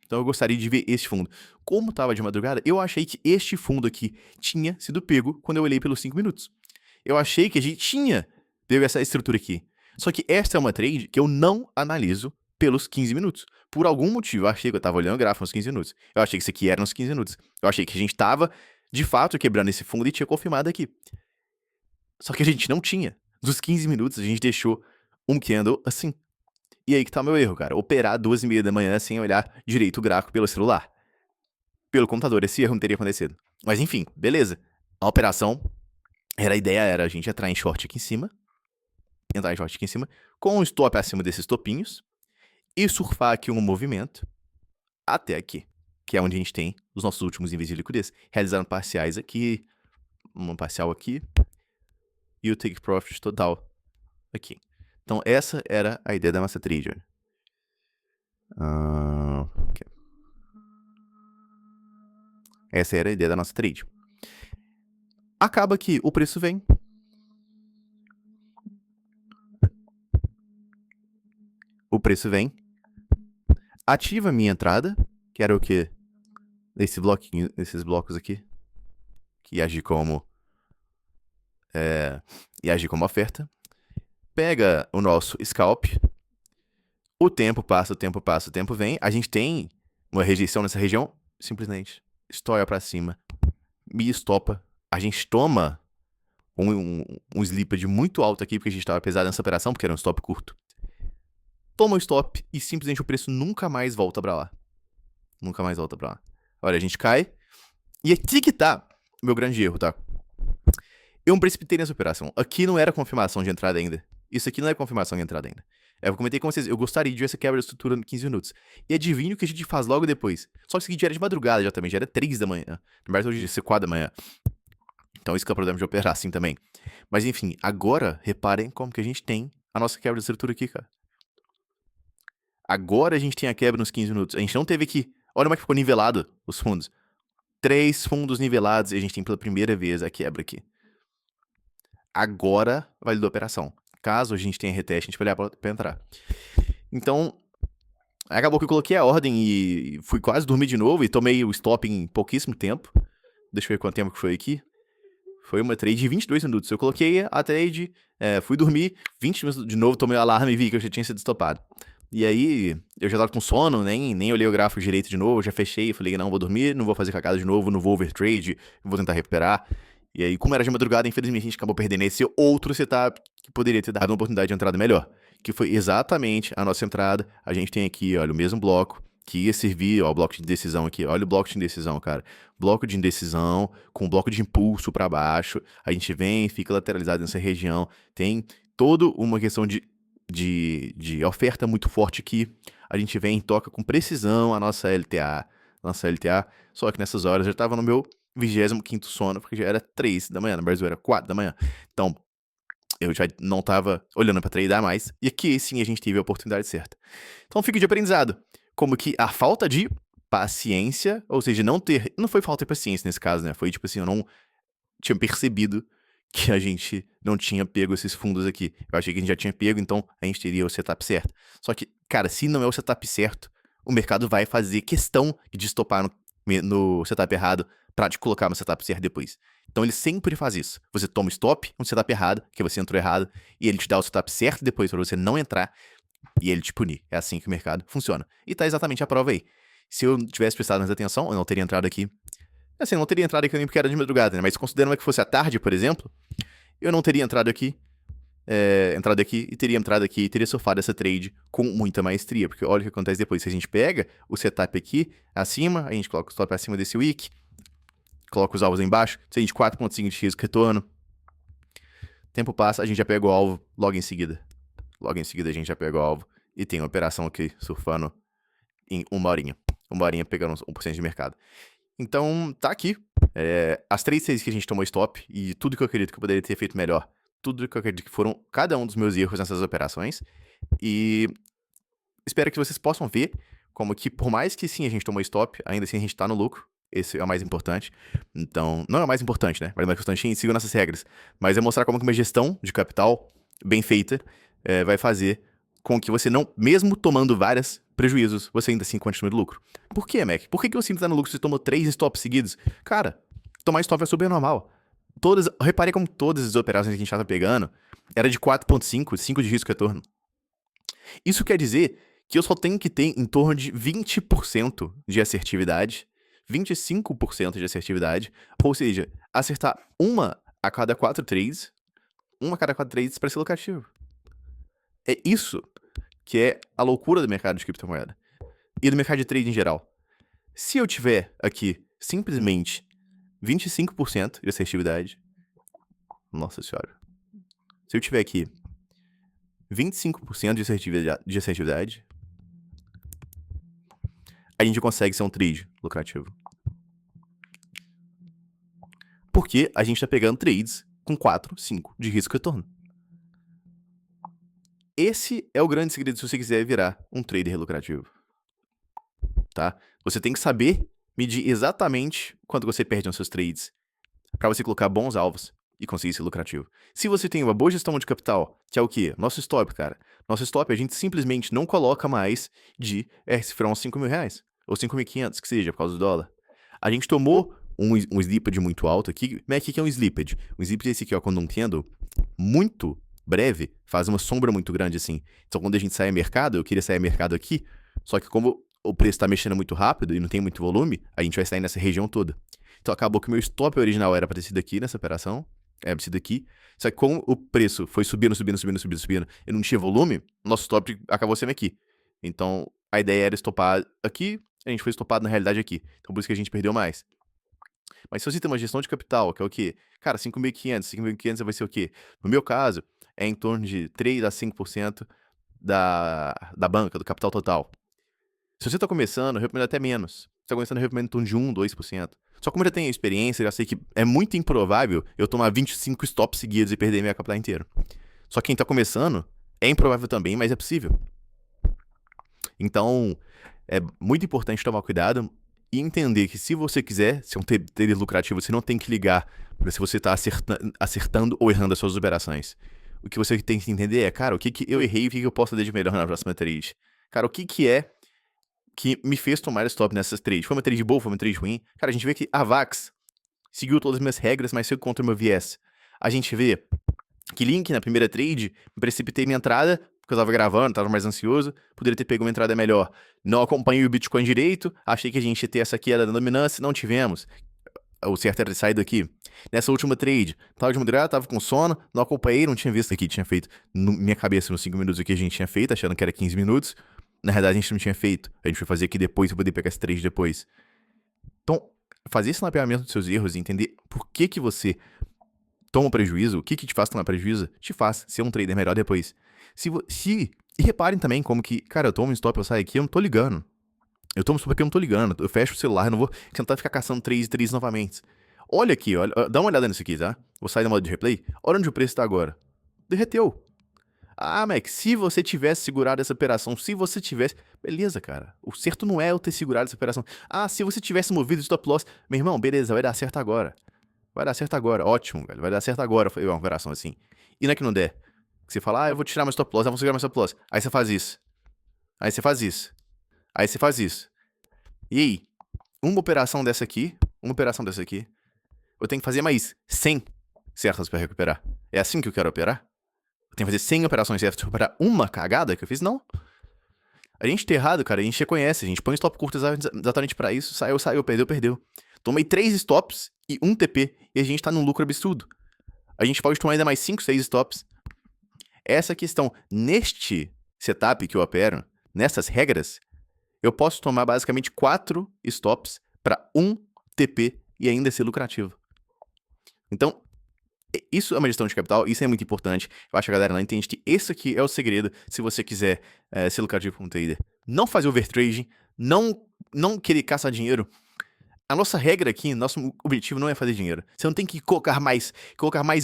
Então eu gostaria de ver este fundo. Como estava de madrugada, eu achei que este fundo aqui tinha sido pego quando eu olhei pelos 5 minutos. Eu achei que a gente tinha pego essa estrutura aqui. Só que esta é uma trade que eu não analiso pelos 15 minutos. Por algum motivo, eu achei que eu estava olhando o gráfico nos 15 minutos. Eu achei que isso aqui era nos 15 minutos. Eu achei que a gente estava, de fato, quebrando esse fundo e tinha confirmado aqui. Só que a gente não tinha. Dos 15 minutos, a gente deixou um candle assim. E aí que tá o meu erro, cara. Operar 2h30 da manhã sem olhar direito o gráfico pelo celular. Pelo computador, esse erro não teria acontecido. Mas enfim, beleza. A operação, a ideia era a gente entrar em short aqui em cima. Entrar em short aqui em cima. Com um stop acima desses topinhos. E surfar aqui um movimento. Até aqui. Que é onde a gente tem os nossos últimos níveis de liquidez. Realizando parciais aqui. Uma parcial aqui. E o take profit total aqui. Então, essa era a ideia da nossa trade. Okay. Essa era a ideia da nossa trade. Acaba que o preço vem. O preço vem. Ativa a minha entrada, que era o quê? Esse bloquinho, esses blocos aqui. Que age como... e age como oferta. Pega o nosso scalp. O tempo passa, o tempo passa, o tempo vem. A gente tem uma rejeição nessa região. Simplesmente estoura pra cima. Me estopa. A gente toma um slippage muito alto aqui, porque a gente estava pesado nessa operação, porque era um stop curto. Toma o stop e simplesmente o preço nunca mais volta pra lá. Nunca mais volta pra lá. Olha, a gente cai. E aqui que tá o meu grande erro, tá? Eu me precipitei nessa operação. Aqui não era confirmação de entrada ainda. Isso aqui não é confirmação de entrada ainda. Eu comentei com vocês, eu gostaria de ver essa quebra de estrutura em 15 minutos. E adivinha o que a gente faz logo depois. Só que isso aqui já era de madrugada já também, já era 3 da manhã. Na verdade, hoje é 4 da manhã. Então isso que é o problema de operar assim também. Mas enfim, agora, reparem como que a gente tem a nossa quebra de estrutura aqui, cara. Agora a gente tem a quebra nos 15 minutos. A gente não teve aqui. Olha como é que ficou nivelado os fundos. 3 fundos nivelados e a gente tem pela primeira vez a quebra aqui. Agora validou a operação. Caso a gente tenha reteste, a gente vai olhar pra entrar. Então, acabou que eu coloquei a ordem e fui quase dormir de novo e tomei o stop em pouquíssimo tempo. Deixa eu ver quanto tempo que foi aqui. Foi uma trade de 22 minutos. Eu coloquei a trade, fui dormir, 20 minutos de novo, tomei o alarme e vi que eu já tinha sido estopado. E aí, eu já tava com sono, nem olhei o gráfico direito de novo, já fechei, falei, não, vou dormir, não vou fazer cagada de novo, não vou overtrade, vou tentar recuperar. E aí, como era de madrugada, infelizmente a gente acabou perdendo esse outro setup que poderia ter dado uma oportunidade de entrada melhor. Que foi exatamente a nossa entrada. A gente tem aqui, olha, o mesmo bloco que ia servir, ó, o bloco de indecisão aqui. Olha o bloco de indecisão, cara. Bloco de indecisão com bloco de impulso para baixo. A gente vem, fica lateralizado nessa região. Tem toda uma questão de oferta muito forte aqui. A gente vem, toca com precisão a nossa LTA. Só que nessas horas eu já tava no meu 25º sono, porque já era 3 da manhã, no Brasil era 4 da manhã. Então, eu já não tava olhando pra tradear mais, e aqui sim a gente teve a oportunidade certa. Então fica de aprendizado, como que a falta de paciência, ou seja, não foi falta de paciência nesse caso, né, foi tipo assim, eu não tinha percebido que a gente não tinha pego esses fundos aqui. Eu achei que a gente já tinha pego, então a gente teria o setup certo. Só que, cara, se não é o setup certo, o mercado vai fazer questão de estopar no setup errado pra te colocar no setup certo depois. Então ele sempre faz isso. Você toma o stop no setup errado, que você entrou errado, e ele te dá o setup certo depois pra você não entrar, e ele te punir. É assim que o mercado funciona. E tá exatamente a prova aí. Se eu tivesse prestado mais atenção, eu não teria entrado aqui. Assim, eu não teria entrado aqui nem porque era de madrugada, né? Mas considerando que fosse à tarde, por exemplo, eu não teria entrado aqui, e teria entrado aqui e teria surfado essa trade com muita maestria. Porque olha o que acontece depois. Se a gente pega o setup aqui acima, a gente coloca o stop acima desse wick, coloca os alvos aí embaixo, se a gente 4.5 de risco retorno, tempo passa, a gente já pega o alvo logo em seguida. Logo em seguida a gente já pega o alvo e tem uma operação aqui surfando em uma horinha. Uma horinha pegando 1% de mercado. Então, tá aqui. As 3 vezes que a gente tomou stop e tudo que eu acredito que eu poderia ter feito melhor. Tudo que eu acredito que foram cada um dos meus erros nessas operações. E espero que vocês possam ver como que, por mais que sim a gente tomou stop, ainda assim a gente tá no lucro. Esse é o mais importante. Então, não é o mais importante, né? Mas é mais importante siga nossas regras. Mas é mostrar como que uma gestão de capital bem feita vai fazer com que você não, mesmo tomando vários prejuízos, você ainda assim continue no lucro. Por que, Mac? Por que você ainda tá no lucro se você tomou 3 stops seguidos? Cara, tomar stop é super normal. Repare como todas as operações que a gente tava pegando era de 4.5, 5 de risco retorno. Isso quer dizer que eu só tenho que ter em torno de 20% de assertividade, 25% de assertividade, ou seja, acertar uma a cada 4 trades, para ser lucrativo. É isso que é a loucura do mercado de criptomoeda e do mercado de trade em geral. Se eu tiver aqui simplesmente 25% de assertividade, nossa senhora, se eu tiver aqui 25% de assertividade, a gente consegue ser um trade lucrativo. Porque a gente tá pegando trades com 4, 5 de risco retorno. Esse é o grande segredo se você quiser virar um trader lucrativo. Tá? Você tem que saber medir exatamente quanto você perde nos seus trades para você colocar bons alvos e conseguir ser lucrativo. Se você tem uma boa gestão de capital, que é o quê? Nosso stop, cara. Nosso stop a gente simplesmente não coloca mais de cifrar uns 5 mil reais ou 5.500, que seja, por causa do dólar. A gente tomou um slippage muito alto aqui. Mas o que é um slippage? Um slippage é esse aqui, ó, quando um candle muito breve faz uma sombra muito grande assim. Então quando a gente sai a mercado, eu queria sair a mercado aqui, só que como o preço está mexendo muito rápido e não tem muito volume, a gente vai sair nessa região toda. Então acabou que o meu stop original era para ter sido aqui nessa operação, era para ter sido aqui, só que como o preço foi subindo, e não tinha volume, nosso stop acabou sendo aqui. Então a ideia era estopar aqui, a gente foi estopado na realidade aqui. Então por isso que a gente perdeu mais. Mas se você tem uma gestão de capital, que é o quê? Cara, 5.500 vai ser o quê? No meu caso, é em torno de 3 a 5% da banca, do capital total. Se você tá começando, eu recomendo até menos. Se você tá começando, eu recomendo em torno de 1, 2%. Só como eu já tenho experiência, eu já sei que é muito improvável eu tomar 25 stops seguidos e perder minha capital inteira. Só quem tá começando, é improvável também, mas é possível. Então, é muito importante tomar cuidado e entender que se você quiser ser um trader lucrativo, você não tem que ligar para se você tá acertando ou errando as suas operações. O que você tem que entender é, cara, o que eu errei e o que eu posso fazer de melhor na próxima trade. Cara, o que é que me fez tomar stop nessas trades? Foi uma trade boa, foi uma trade ruim? Cara, a gente vê que a VAX seguiu todas as minhas regras, mas foi contra o meu viés. A gente vê que link na primeira trade, precipitei minha entrada, porque eu tava gravando, tava mais ansioso, poderia ter pego uma entrada melhor. Não acompanhei o Bitcoin direito, achei que a gente ia ter essa queda da dominância, não tivemos. O certo era ter saído aqui. Nessa última trade, tava de madrugada, tava com sono, não acompanhei, não tinha visto aqui, tinha feito minha cabeça nos 5 minutos aqui a gente tinha feito, achando que era 15 minutos. Na realidade a gente não tinha feito, a gente foi fazer aqui depois pra poder pegar esse trade depois. Então, fazer esse mapeamento dos seus erros e entender por que você toma prejuízo, o que te faz tomar prejuízo, te faz ser um trader melhor depois. E reparem também como que, cara, eu tomo um stop, eu saio aqui, eu não tô ligando. Eu tomo stop aqui, eu não tô ligando. Eu fecho o celular, eu não vou tentar ficar caçando trades novamente. Olha aqui, olha, dá uma olhada nisso aqui, tá? Vou sair do modo de replay. Olha onde o preço tá agora. Derreteu. Ah, Mac, se você tivesse segurado essa operação, se você tivesse... Beleza, cara. O certo não é eu ter segurado essa operação. Ah, se você tivesse movido o stop loss... Meu irmão, beleza, vai dar certo agora. Vai dar certo agora. Ótimo, velho. Vai dar certo agora uma operação assim. E não é que não der. Você fala, eu vou tirar meu stop loss, eu vou segurar meu stop loss. Aí você faz isso. Aí você faz isso. Aí você faz isso. E aí? Uma operação dessa aqui, eu tenho que fazer mais 100 certas pra recuperar. É assim que eu quero operar? Eu tenho que fazer 100 operações certas pra recuperar uma cagada que eu fiz? Não. A gente tá errado, cara. A gente reconhece. A gente põe stop curto exatamente pra isso. Saiu, perdeu. Tomei 3 stops e 1 TP. E a gente tá num lucro absurdo. A gente pode tomar ainda mais 5, 6 stops. Essa questão, neste setup que eu opero, nessas regras, eu posso tomar basicamente 4 stops para 1 TP e ainda ser lucrativo. Então, isso é uma gestão de capital, isso é muito importante. Eu acho que a galera não entende que esse aqui é o segredo se você quiser ser lucrativo como trader. Não fazer overtrading, não querer caçar dinheiro. A nossa regra aqui, nosso objetivo não é fazer dinheiro. Você não tem que colocar mais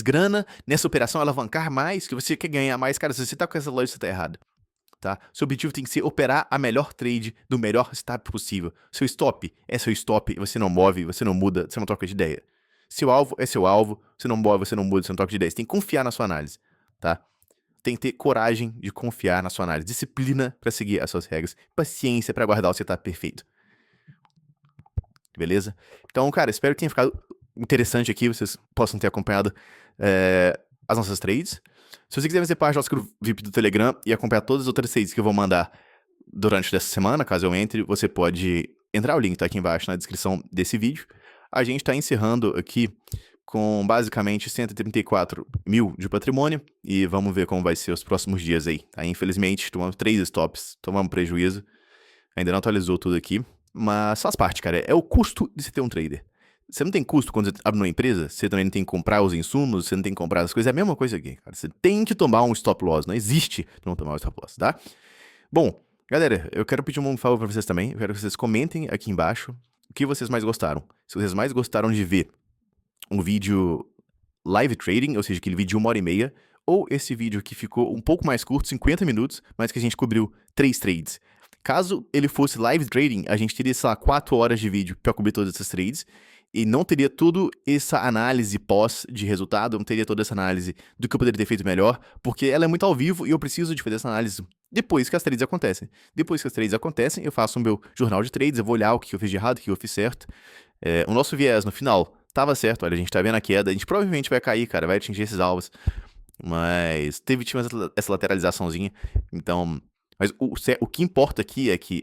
grana nessa operação, alavancar mais, que você quer ganhar mais. Cara, se você tá com essa lógica, você tá errado. Tá? Seu objetivo tem que ser operar a melhor trade do melhor setup possível. Seu stop é seu stop, você não move, você não muda, você não troca de ideia. Seu alvo é seu alvo, você não move, você não muda, você não troca de ideia. Você tem que confiar na sua análise, tá? Tem que ter coragem de confiar na sua análise, disciplina para seguir as suas regras, paciência para guardar o setup perfeito. Beleza? Então, cara, espero que tenha ficado interessante aqui, vocês possam ter acompanhado as nossas trades. Se você quiser fazer parte do nosso grupo VIP do Telegram e acompanhar todas as outras trades que eu vou mandar durante essa semana, caso eu entre, você pode entrar, o link tá aqui embaixo na descrição desse vídeo. A gente tá encerrando aqui com basicamente 134 mil de patrimônio e vamos ver como vai ser os próximos dias aí. Tá? Infelizmente, tomamos 3 stops, tomamos prejuízo, ainda não atualizou tudo aqui. Mas faz parte, cara. É o custo de você ter um trader. Você não tem custo quando você abre uma empresa, você também não tem que comprar os insumos, você não tem que comprar as coisas. É a mesma coisa aqui, cara. Você tem que tomar um stop loss. Não existe não tomar um stop loss, tá? Bom, galera, eu quero pedir um favor pra vocês também. Eu quero que vocês comentem aqui embaixo o que vocês mais gostaram. Se vocês mais gostaram de ver um vídeo live trading, ou seja, aquele vídeo de 1h30, ou esse vídeo que ficou um pouco mais curto, 50 minutos, mas que a gente cobriu 3 trades. Caso ele fosse live trading, a gente teria, sei lá, 4 horas de vídeo para cobrir todas essas trades e não teria toda essa análise pós de resultado, não teria toda essa análise do que eu poderia ter feito melhor, porque ela é muito ao vivo e eu preciso de fazer essa análise depois que as trades acontecem. Depois que as trades acontecem, eu faço o meu jornal de trades, eu vou olhar o que eu fiz de errado, o que eu fiz certo. O nosso viés no final tava certo, olha, a gente tá vendo a queda, a gente provavelmente vai cair, cara, vai atingir esses alvos, mas tinha essa lateralizaçãozinha, então... Mas o que importa aqui é que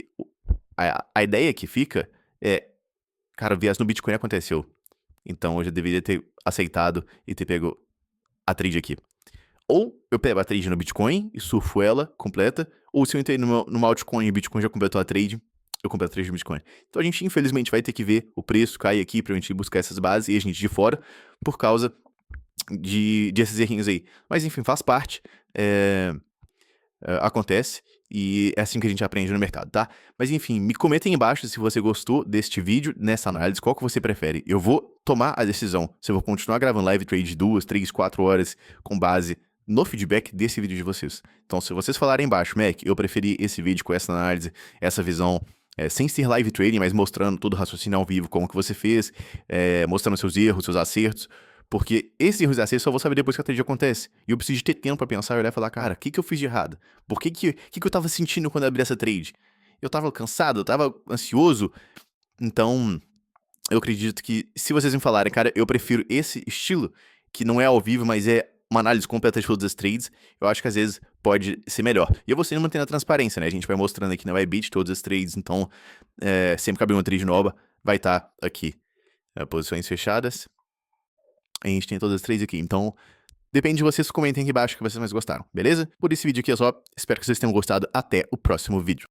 a ideia que fica é, cara, o viés no Bitcoin aconteceu. Então eu já deveria ter aceitado e ter pego a trade aqui. Ou eu pego a trade no Bitcoin e surfo ela completa, ou se eu entrei numa altcoin e o Bitcoin já completou a trade, eu compro a trade no Bitcoin. Então a gente infelizmente vai ter que ver o preço cair aqui pra gente buscar essas bases e a gente de fora, por causa de esses errinhos aí. Mas enfim, faz parte. Acontece, e é assim que a gente aprende no mercado, tá? Mas enfim, me comenta aí embaixo se você gostou deste vídeo, nessa análise, qual que você prefere. Eu vou tomar a decisão se eu vou continuar gravando live trade de 2, 3, 4 horas com base no feedback desse vídeo de vocês. Então, se vocês falarem embaixo, Mac, eu preferi esse vídeo com essa análise, essa visão, sem ser live trading, mas mostrando todo o raciocínio ao vivo, como que você fez, mostrando seus erros, seus acertos, porque esses erros e acertos eu só vou saber depois que a trade acontece. E eu preciso de ter tempo pra pensar e olhar e falar, cara, o que eu fiz de errado? Por que eu tava sentindo quando eu abri essa trade? Eu tava cansado, eu tava ansioso. Então, eu acredito que se vocês me falarem, cara, eu prefiro esse estilo, que não é ao vivo, mas é uma análise completa de todas as trades, eu acho que às vezes pode ser melhor. E eu vou sempre mantendo a transparência, né? A gente vai mostrando aqui na Bybit todas as trades, então sempre que abrir uma trade nova, vai estar aqui. Posições fechadas. A gente tem todas as trades aqui, então depende de vocês, comentem aqui embaixo o que vocês mais gostaram, beleza? Por esse vídeo aqui é só, espero que vocês tenham gostado, até o próximo vídeo.